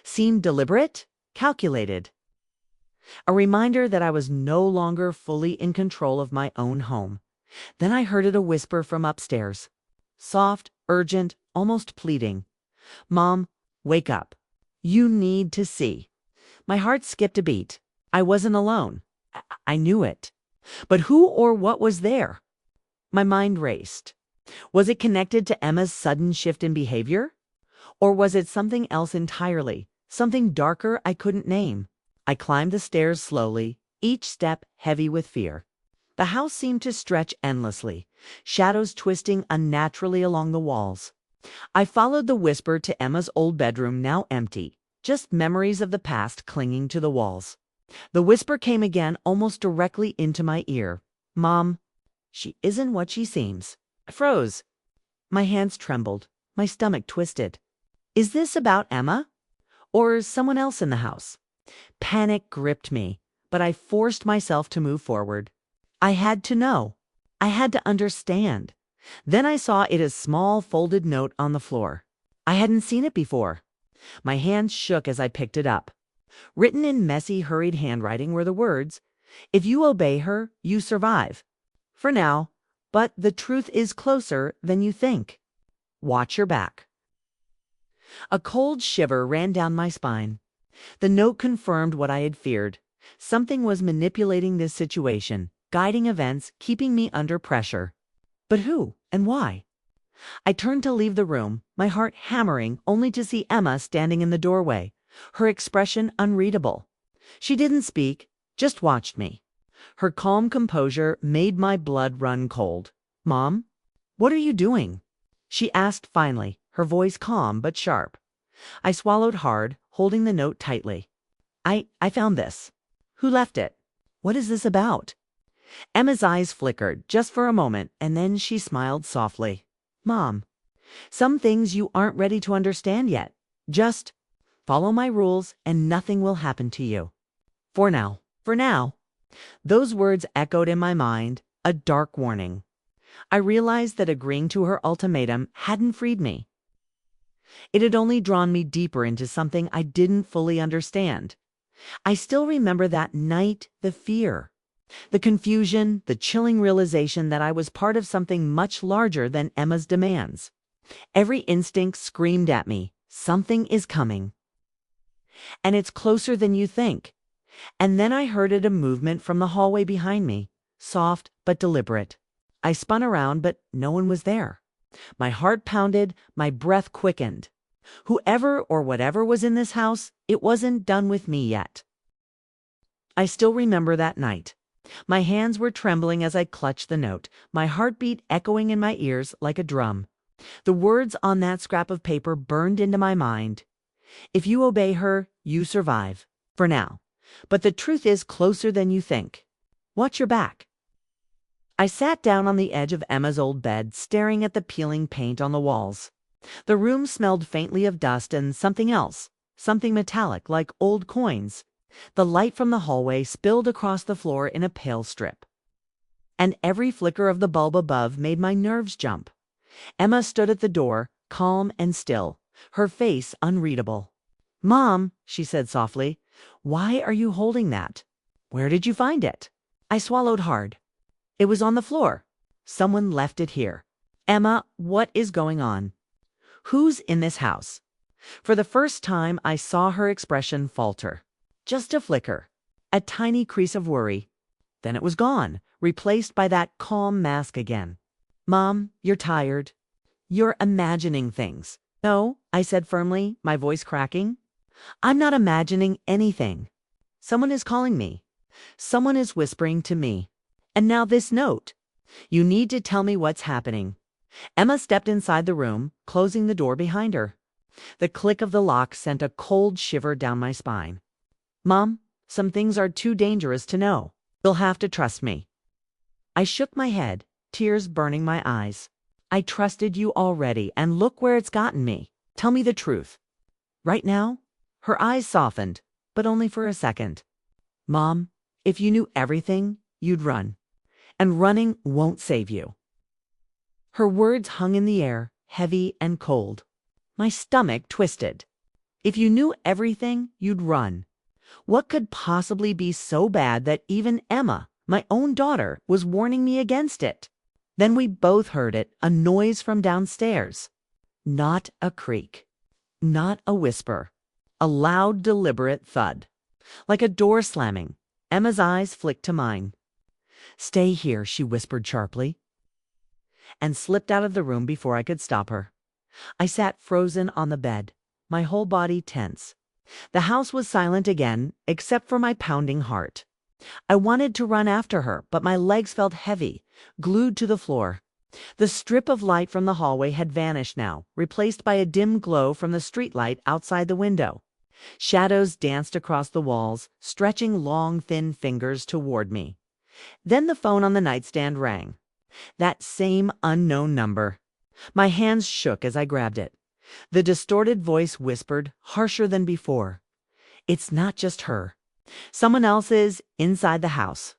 seemed deliberate, calculated. A reminder that I was no longer fully in control of my own home. Then I heard a whisper from upstairs. Soft, urgent, almost pleading. "Mom, wake up. You need to see." My heart skipped a beat. I wasn't alone. I knew it. But who or what was there? My mind raced. Was it connected to Emma's sudden shift in behavior? Or was it something else entirely, something darker I couldn't name? I climbed the stairs slowly, each step heavy with fear. The house seemed to stretch endlessly, shadows twisting unnaturally along the walls. I followed the whisper to Emma's old bedroom, now empty, just memories of the past clinging to the walls. The whisper came again, almost directly into my ear. "Mom, she isn't what she seems." I froze. My hands trembled. My stomach twisted. Is this about Emma? Or someone else in the house? Panic gripped me, but I forced myself to move forward. I had to know. I had to understand. Then I saw it, a small folded note on the floor. I hadn't seen it before. My hands shook as I picked it up. Written in messy, hurried handwriting were the words, "If you obey her, you survive. For now, but the truth is closer than you think. Watch your back." A cold shiver ran down my spine. The note confirmed what I had feared. Something was manipulating this situation, guiding events, keeping me under pressure. But who and why? I turned to leave the room, my heart hammering, only to see Emma standing in the doorway, her expression unreadable. She didn't speak, just watched me. Her calm composure made my blood run cold. "Mom, what are you doing?" she asked finally, her voice calm but sharp. I swallowed hard, holding the note tightly. I found this. Who left it? What is this about?" Emma's eyes flickered just for a moment, and then she smiled softly. "Mom, some things you aren't ready to understand yet. Just follow my rules and nothing will happen to you. For now." For now. Those words echoed in my mind, a dark warning. I realized that agreeing to her ultimatum hadn't freed me. It had only drawn me deeper into something I didn't fully understand. I still remember that night, the fear, the confusion, the chilling realization that I was part of something much larger than Emma's demands. Every instinct screamed at me, something is coming. And it's closer than you think. And then I heard a movement from the hallway behind me, soft but deliberate. I spun around, but no one was there. My heart pounded, my breath quickened. Whoever or whatever was in this house, it wasn't done with me yet. I still remember that night. My hands were trembling as I clutched the note, my heartbeat echoing in my ears like a drum. The words on that scrap of paper burned into my mind. "If you obey her, you survive. For now. But the truth is closer than you think. Watch your back." I sat down on the edge of Emma's old bed, staring at the peeling paint on the walls. The room smelled faintly of dust and something else, something metallic like old coins. The light from the hallway spilled across the floor in a pale strip. And every flicker of the bulb above made my nerves jump. Emma stood at the door, calm and still, her face unreadable. "Mom," she said softly, "why are you holding that? Where did you find it?" I swallowed hard. "It was on the floor. Someone left it here." "Emma, what is going on? Who's in this house?" For the first time, I saw her expression falter. Just a flicker, a tiny crease of worry. Then it was gone, replaced by that calm mask again. "Mom, you're tired. You're imagining things." "No," I said firmly, my voice cracking. "I'm not imagining anything. Someone is calling me. Someone is whispering to me. And now this note. You need to tell me what's happening." Emma stepped inside the room, closing the door behind her. The click of the lock sent a cold shiver down my spine. "Mom, some things are too dangerous to know. You'll have to trust me." I shook my head, tears burning my eyes. "I trusted you already, and look where it's gotten me." Tell me the truth. Right now?" Her eyes softened, but only for a second. "Mom, if you knew everything, you'd run. And running won't save you." Her words hung in the air, heavy and cold. My stomach twisted. If you knew everything, you'd run. What could possibly be so bad that even Emma, my own daughter, was warning me against it? Then we both heard it, a noise from downstairs. Not a creak. Not a whisper. A loud, deliberate thud. Like a door slamming. Emma's eyes flicked to mine. "Stay here," she whispered sharply, and slipped out of the room before I could stop her. I sat frozen on the bed, my whole body tense. The house was silent again, except for my pounding heart. I wanted to run after her, but my legs felt heavy, glued to the floor. The strip of light from the hallway had vanished now, replaced by a dim glow from the streetlight outside the window. Shadows danced across the walls, stretching long, thin fingers toward me. Then the phone on the nightstand rang. That same unknown number. My hands shook as I grabbed it. The distorted voice whispered, harsher than before, "It's not just her. Someone else is inside the house."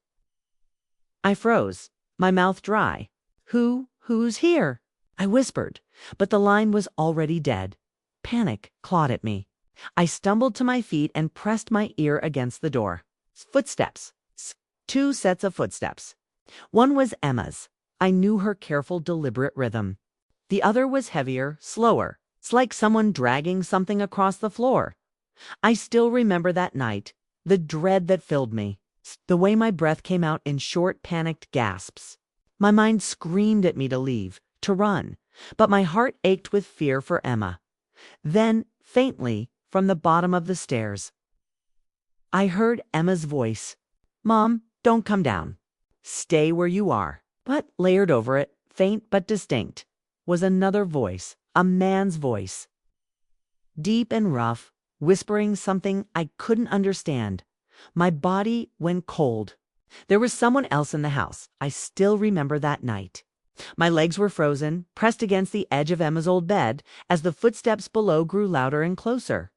I froze, my mouth dry. Who's here?" I whispered, but the line was already dead. Panic clawed at me. I stumbled to my feet and pressed my ear against the door. Footsteps. 2 sets of footsteps. One was Emma's. I knew her careful, deliberate rhythm. The other was heavier, slower. It's like someone dragging something across the floor. I still remember that night, the dread that filled me, the way my breath came out in short, panicked gasps. My mind screamed at me to leave, to run, but my heart ached with fear for Emma. Then, faintly, from the bottom of the stairs, I heard Emma's voice. "Mom, don't come down. Stay where you are." But layered over it, faint but distinct, was another voice, a man's voice. Deep and rough, whispering something I couldn't understand. My body went cold. There was someone else in the house. I still remember that night. My legs were frozen, pressed against the edge of Emma's old bed, as the footsteps below grew louder and closer.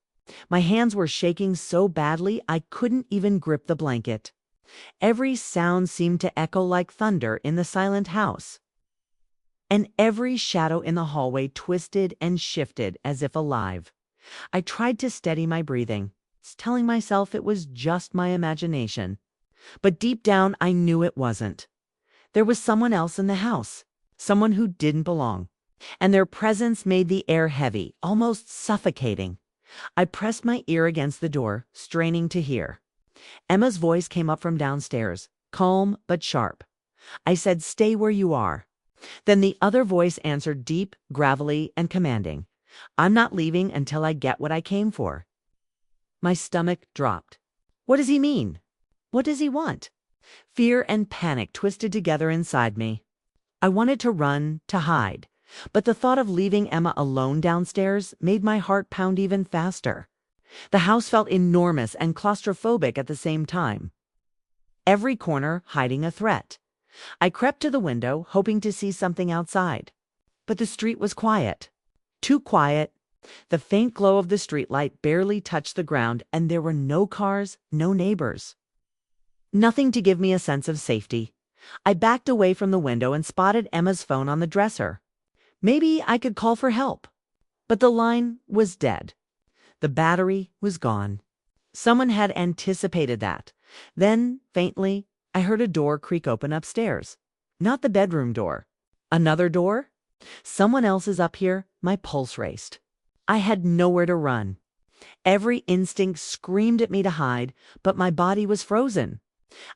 My hands were shaking so badly I couldn't even grip the blanket. Every sound seemed to echo like thunder in the silent house. And every shadow in the hallway twisted and shifted as if alive. I tried to steady my breathing, telling myself it was just my imagination. But deep down I knew it wasn't. There was someone else in the house, someone who didn't belong, and their presence made the air heavy, almost suffocating. I pressed my ear against the door, straining to hear. Emma's voice came up from downstairs, calm but sharp. I said, "Stay where you are." Then the other voice answered, deep, gravelly, and commanding. "I'm not leaving until I get what I came for." My stomach dropped. What does he mean? What does he want? Fear and panic twisted together inside me. I wanted to run, to hide, but the thought of leaving Emma alone downstairs made my heart pound even faster. The house felt enormous and claustrophobic at the same time. Every corner hiding a threat. I crept to the window, hoping to see something outside. But the street was quiet. Too quiet. The faint glow of the streetlight barely touched the ground, and there were no cars, no neighbors. Nothing to give me a sense of safety. I backed away from the window and spotted Emma's phone on the dresser. Maybe I could call for help. But the line was dead. The battery was gone. Someone had anticipated that. Then, faintly, I heard a door creak open upstairs. Not the bedroom door. Another door? Someone else is up here. My pulse raced. I had nowhere to run. Every instinct screamed at me to hide, but my body was frozen.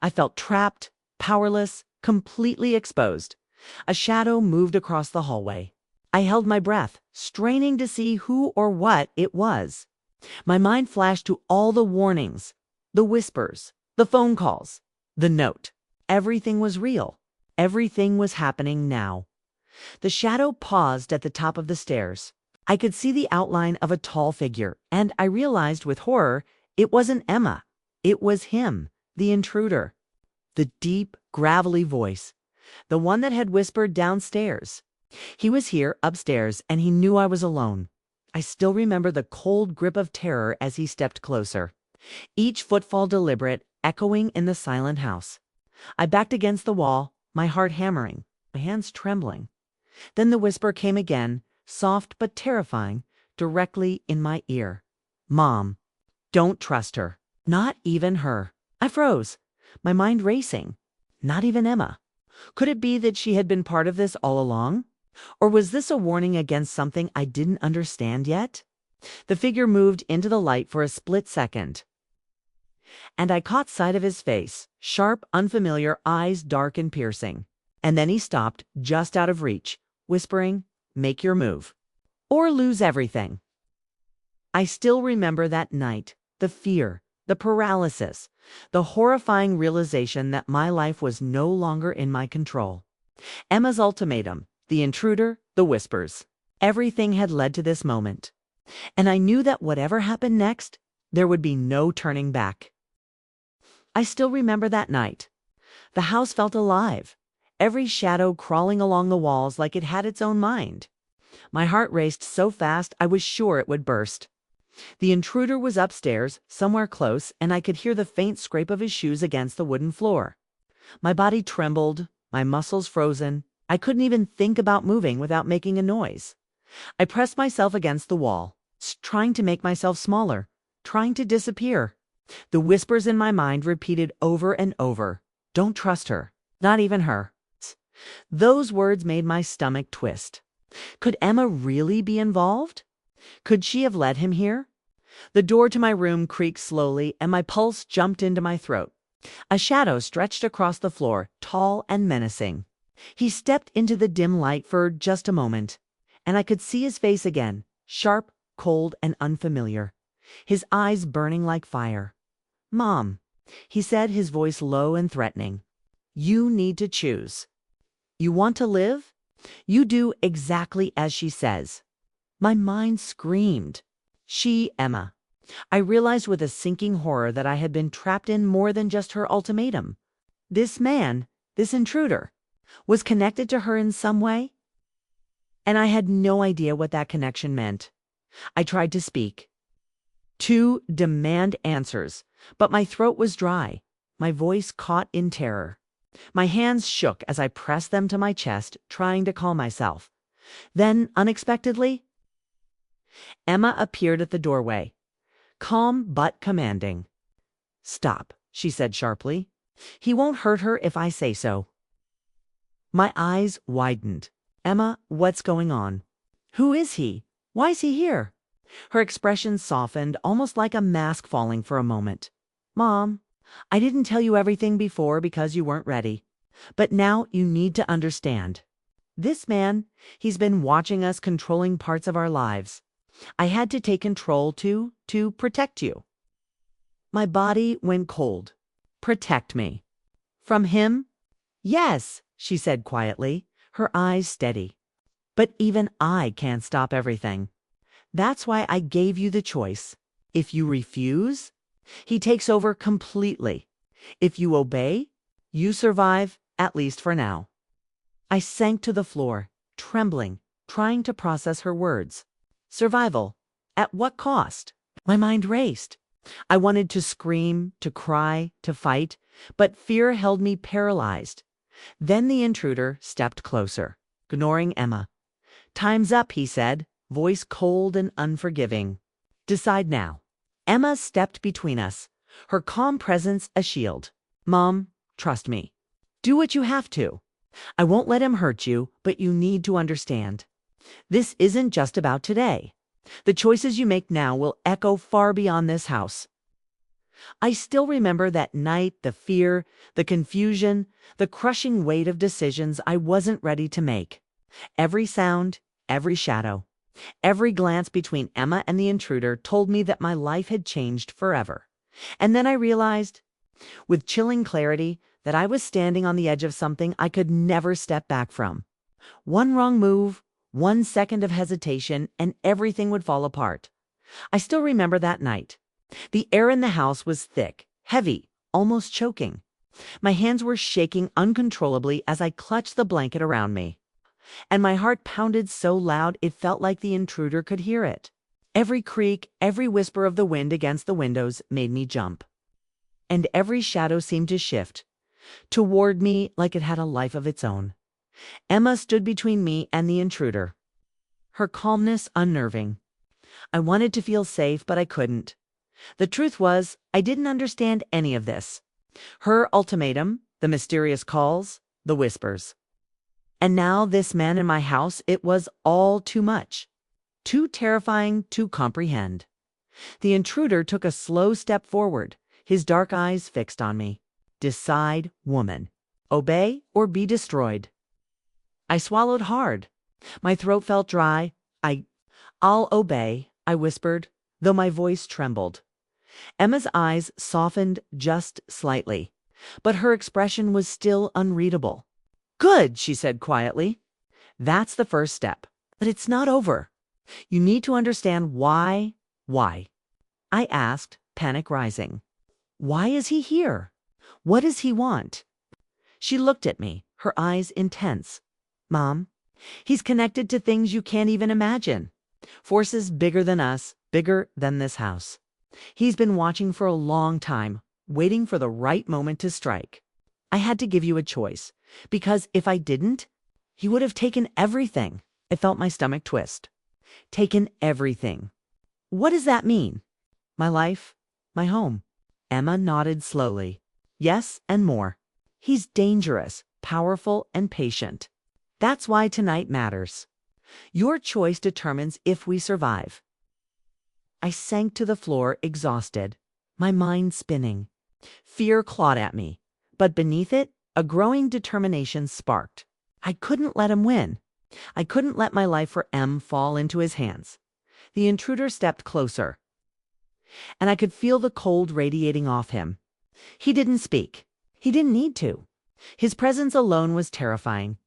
I felt trapped, powerless, completely exposed. A shadow moved across the hallway. I held my breath, straining to see who or what it was. My mind flashed to all the warnings, the whispers, the phone calls, the note. Everything was real. Everything was happening now. The shadow paused at the top of the stairs. I could see the outline of a tall figure, and I realized with horror it wasn't Emma. It was him, the intruder. The deep, gravelly voice, the one that had whispered downstairs. He was here, upstairs, and he knew I was alone. I still remember the cold grip of terror as he stepped closer, each footfall deliberate, echoing in the silent house. I backed against the wall, my heart hammering, my hands trembling. Then the whisper came again, soft but terrifying, directly in my ear. Mom, don't trust her. Not even her. I froze, my mind racing. Not even Emma. Could it be that she had been part of this all along? Or was this a warning against something I didn't understand yet? The figure moved into the light for a split second, and I caught sight of his face, sharp, unfamiliar, eyes dark and piercing. And then he stopped, just out of reach, whispering, "Make your move, or lose everything." I still remember that night, the fear, the paralysis, the horrifying realization that my life was no longer in my control. Emma's ultimatum, the intruder, the whispers. Everything had led to this moment. And I knew that whatever happened next, there would be no turning back. I still remember that night. The house felt alive, every shadow crawling along the walls like it had its own mind. My heart raced so fast I was sure it would burst. The intruder was upstairs, somewhere close, and I could hear the faint scrape of his shoes against the wooden floor. My body trembled, my muscles frozen. I couldn't even think about moving without making a noise. I pressed myself against the wall, trying to make myself smaller, trying to disappear. The whispers in my mind repeated over and over, "Don't trust her, not even her." Those words made my stomach twist. Could Emma really be involved? Could she have led him here? The door to my room creaked slowly, and my pulse jumped into my throat. A shadow stretched across the floor, tall and menacing. He stepped into the dim light for just a moment, and I could see his face again, sharp, cold, and unfamiliar, his eyes burning like fire. "Mom," he said, his voice low and threatening, "you need to choose. You want to live? You do exactly as she says." My mind screamed. She, Emma. I realized with a sinking horror that I had been trapped in more than just her ultimatum. This man, this intruder, was connected to her in some way, and I had no idea what that connection meant. I tried to speak, to demand answers, but my throat was dry, my voice caught in terror. My hands shook as I pressed them to my chest, trying to calm myself. Then, unexpectedly, Emma appeared at the doorway, calm but commanding. "Stop," she said sharply. "He won't hurt her if I say so." My eyes widened. "Emma, what's going on? Who is he? Why is he here?" Her expression softened, almost like a mask falling for a moment. "Mom, I didn't tell you everything before because you weren't ready. But now you need to understand. This man, he's been watching us, controlling parts of our lives. I had to take control to protect you." My body went cold. Protect me. From him? Yes, she said quietly, her eyes steady. But even I can't stop everything. That's why I gave you the choice. If you refuse, he takes over completely. If you obey, you survive, at least for now. I sank to the floor, trembling, trying to process her words. Survival. At what cost? My mind raced. I wanted to scream, to cry, to fight, but fear held me paralyzed. Then the intruder stepped closer, ignoring Emma. "Time's up," he said, voice cold and unforgiving. "Decide now." Emma stepped between us, her calm presence a shield. "Mom, trust me. Do what you have to. I won't let him hurt you, but you need to understand. This isn't just about today. The choices you make now will echo far beyond this house." I still remember that night, the fear, the confusion, the crushing weight of decisions I wasn't ready to make. Every sound, every shadow, every glance between Emma and the intruder told me that my life had changed forever. And then I realized, with chilling clarity, that I was standing on the edge of something I could never step back from. One wrong move, 1 second of hesitation, and everything would fall apart. I still remember that night. The air in the house was thick, heavy, almost choking. My hands were shaking uncontrollably as I clutched the blanket around me. And my heart pounded so loud it felt like the intruder could hear it. Every creak, every whisper of the wind against the windows made me jump. And every shadow seemed to shift toward me like it had a life of its own. Emma stood between me and the intruder, her calmness unnerving. I wanted to feel safe, but I couldn't. The truth was, I didn't understand any of this. Her ultimatum, the mysterious calls, the whispers. And now this man in my house, it was all too much. Too terrifying to comprehend. The intruder took a slow step forward, his dark eyes fixed on me. Decide, woman. Obey or be destroyed. I swallowed hard. My throat felt dry. I'll obey, I whispered, though my voice trembled. Emma's eyes softened just slightly, but her expression was still unreadable. Good, she said quietly. That's the first step. But it's not over. You need to understand why. Why? I asked, panic rising. Why is he here? What does he want? She looked at me, her eyes intense. Mom, he's connected to things you can't even imagine. Forces bigger than us, bigger than this house. He's been watching for a long time, waiting for the right moment to strike. I had to give you a choice, because if I didn't, he would have taken everything. I felt my stomach twist. Taken everything. What does that mean? My life, my home. Emma nodded slowly. Yes, and more. He's dangerous, powerful, and patient. That's why tonight matters. Your choice determines if we survive. I sank to the floor, exhausted, my mind spinning. Fear clawed at me, but beneath it, a growing determination sparked. I couldn't let him win. I couldn't let my life for M fall into his hands. The intruder stepped closer, and I could feel the cold radiating off him. He didn't speak. He didn't need to. His presence alone was terrifying.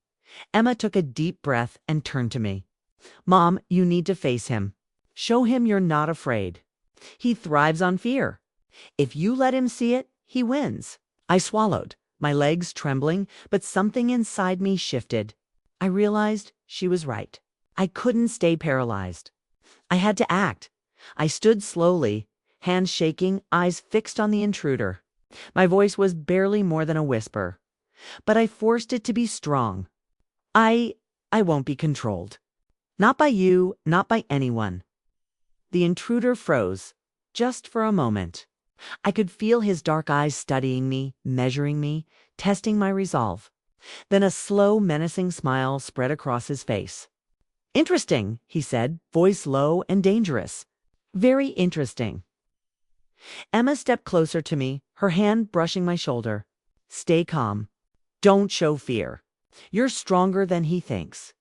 Emma took a deep breath and turned to me. Mom, you need to face him. Show him you're not afraid. He thrives on fear. If you let him see it, he wins. I swallowed, my legs trembling, but something inside me shifted. I realized she was right. I couldn't stay paralyzed. I had to act. I stood slowly, hands shaking, eyes fixed on the intruder. My voice was barely more than a whisper, but I forced it to be strong. I won't be controlled. Not by you, not by anyone. The intruder froze, just for a moment. I could feel his dark eyes studying me, measuring me, testing my resolve. Then a slow, menacing smile spread across his face. Interesting, he said, voice low and dangerous. Very interesting. Emma stepped closer to me, her hand brushing my shoulder. Stay calm. Don't show fear. You're stronger than he thinks.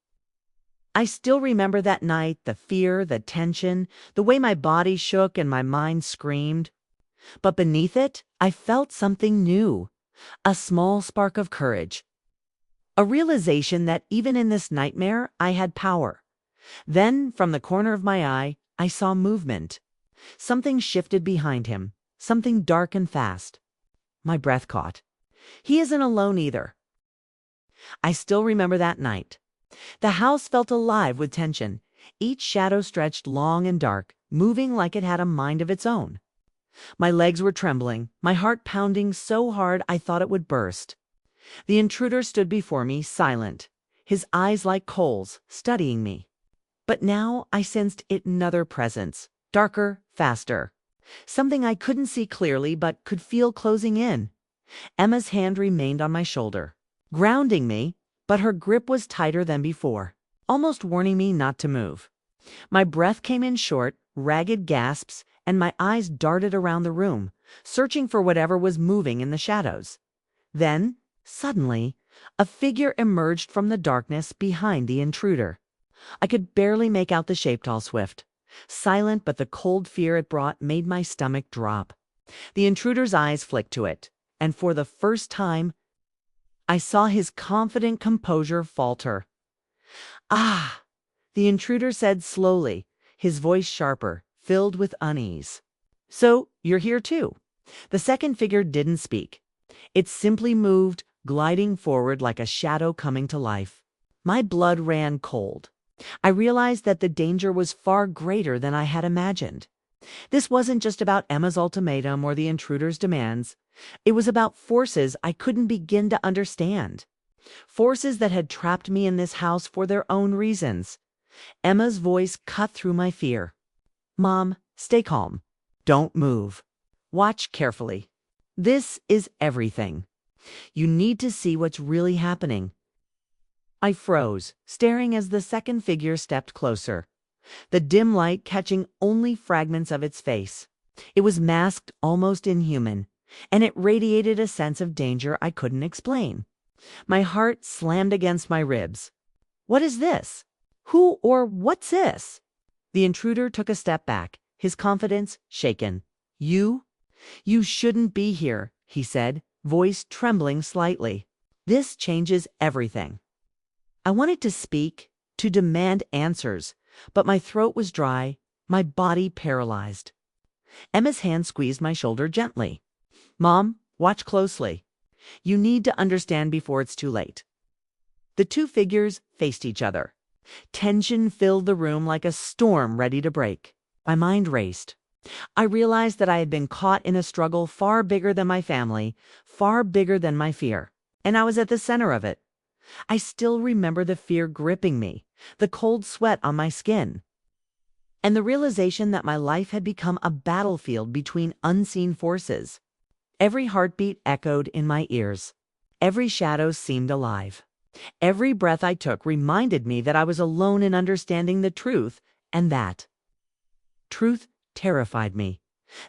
I still remember that night, the fear, the tension, the way my body shook and my mind screamed. But beneath it, I felt something new, a small spark of courage. A realization that even in this nightmare, I had power. Then, from the corner of my eye, I saw movement. Something shifted behind him, something dark and fast. My breath caught. He isn't alone either. I still remember that night. The house felt alive with tension. Each shadow stretched long and dark, moving like it had a mind of its own. My legs were trembling, my heart pounding so hard I thought it would burst. The intruder stood before me, silent, his eyes like coals, studying me. But now I sensed another presence, darker, faster. Something I couldn't see clearly but could feel closing in. Emma's hand remained on my shoulder, grounding me, but her grip was tighter than before, almost warning me not to move. My breath came in short, ragged gasps, and my eyes darted around the room, searching for whatever was moving in the shadows. Then, suddenly, a figure emerged from the darkness behind the intruder. I could barely make out the shape, tall, swift. Silent, but the cold fear it brought made my stomach drop. The intruder's eyes flicked to it, and for the first time, I saw his confident composure falter. Ah, the intruder said slowly, his voice sharper, filled with unease. So, you're here too. The second figure didn't speak. It simply moved, gliding forward like a shadow coming to life. My blood ran cold. I realized that the danger was far greater than I had imagined. This wasn't just about Emma's ultimatum or the intruder's demands. It was about forces I couldn't begin to understand. Forces that had trapped me in this house for their own reasons. Emma's voice cut through my fear. Mom, stay calm. Don't move. Watch carefully. This is everything. You need to see what's really happening. I froze, staring as the second figure stepped closer, the dim light catching only fragments of its face. It was masked, almost inhuman, and it radiated a sense of danger I couldn't explain. My heart slammed against my ribs. What is this? Who or what's this? The intruder took a step back, his confidence shaken. You shouldn't be here, he said, voice trembling slightly. This changes everything. I wanted to speak, to demand answers, but my throat was dry, my body paralyzed. Emma's hand squeezed my shoulder gently. Mom, watch closely. You need to understand before it's too late. The two figures faced each other. Tension filled the room like a storm ready to break. My mind raced. I realized that I had been caught in a struggle far bigger than my family, far bigger than my fear, and I was at the center of it. I still remember the fear gripping me, the cold sweat on my skin, and the realization that my life had become a battlefield between unseen forces. Every heartbeat echoed in my ears. Every shadow seemed alive. Every breath I took reminded me that I was alone in understanding the truth, and that truth terrified me.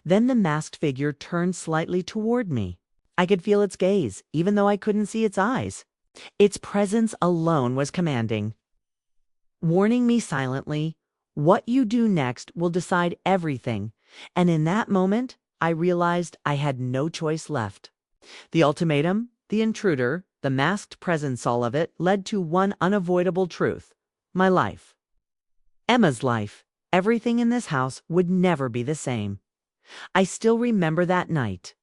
Then the masked figure turned slightly toward me. I could feel its gaze, even though I couldn't see its eyes. Its presence alone was commanding, warning me silently, what you do next will decide everything, and in that moment, I realized I had no choice left. The ultimatum, the intruder, the masked presence, all of it led to one unavoidable truth: my life. Emma's life. Everything in this house would never be the same. I still remember that night.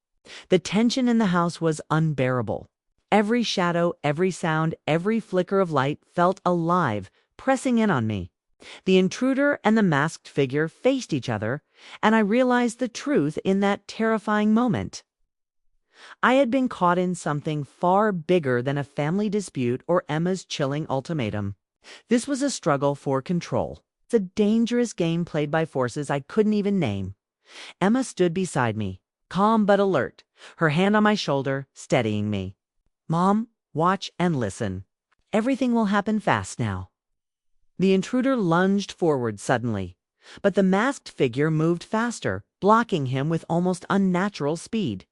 The tension in the house was unbearable. Every shadow, every sound, every flicker of light felt alive, pressing in on me. The intruder and the masked figure faced each other, and I realized the truth in that terrifying moment. I had been caught in something far bigger than a family dispute or Emma's chilling ultimatum. This was a struggle for control. It's a dangerous game played by forces I couldn't even name. Emma stood beside me, calm but alert, her hand on my shoulder, steadying me. Mom, watch and listen. Everything will happen fast now. The intruder lunged forward suddenly, but the masked figure moved faster, blocking him with almost unnatural speed.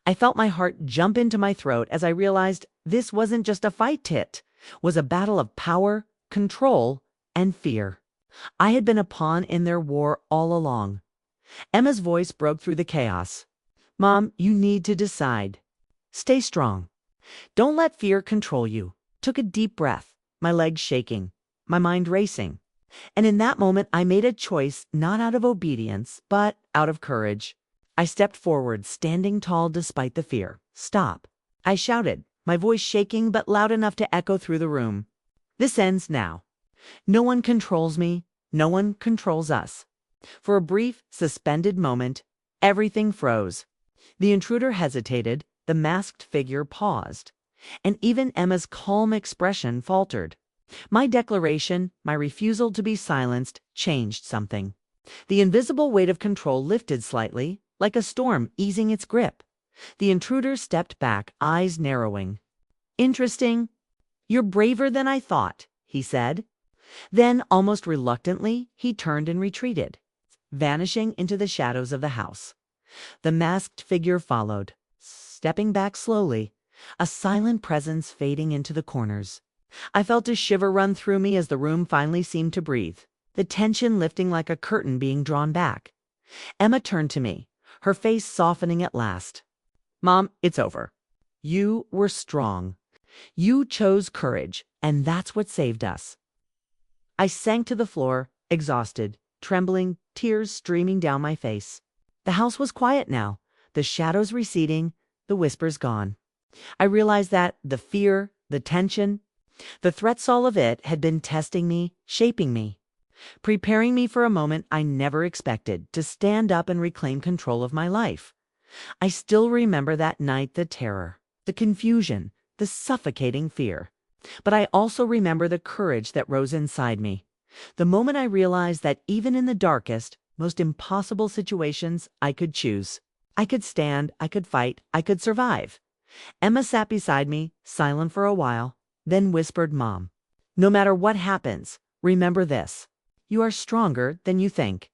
I felt my heart jump into my throat as I realized this wasn't just a fight, it was a battle of power, control, and fear. I had been a pawn in their war all along. Emma's voice broke through the chaos. Mom, you need to decide. Stay strong. Don't let fear control you. Took a deep breath, my legs shaking, my mind racing. And in that moment, I made a choice not out of obedience, but out of courage. I stepped forward, standing tall despite the fear. Stop. I shouted, my voice shaking but loud enough to echo through the room. This ends now. No one controls me. No one controls us. For a brief, suspended moment, everything froze. The intruder hesitated, the masked figure paused, and even Emma's calm expression faltered. My declaration, my refusal to be silenced, changed something. The invisible weight of control lifted slightly, like a storm easing its grip. The intruder stepped back, eyes narrowing. Interesting. You're braver than I thought, he said. Then, almost reluctantly, he turned and retreated, vanishing into the shadows of the house. The masked figure followed, stepping back slowly, a silent presence fading into the corners. I felt a shiver run through me as the room finally seemed to breathe, the tension lifting like a curtain being drawn back. Emma turned to me, her face softening at last. Mom, it's over. You were strong. You chose courage, and that's what saved us. I sank to the floor, exhausted, trembling, tears streaming down my face. The house was quiet now, the shadows receding, the whispers gone. I realized that the fear, the tension, The threats all of it had been testing me, shaping me, preparing me for a moment I never expected to stand up and reclaim control of my life. I still remember that night, the terror, the confusion, the suffocating fear. But I also remember the courage that rose inside me. The moment I realized that even in the darkest, most impossible situations, I could choose. I could stand, I could fight, I could survive. Emma sat beside me, silent for a while, then whispered, "Mom, no matter what happens, remember this. You are stronger than you think."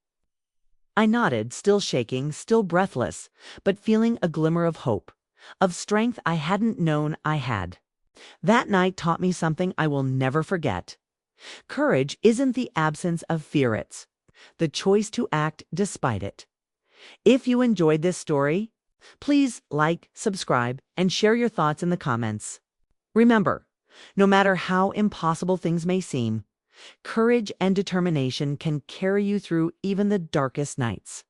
I nodded, still shaking, still breathless, but feeling a glimmer of hope, of strength I hadn't known I had. That night taught me something I will never forget. Courage isn't the absence of fear, it's the choice to act despite it. If you enjoyed this story, please like, subscribe, and share your thoughts in the comments. Remember, no matter how impossible things may seem, courage and determination can carry you through even the darkest nights.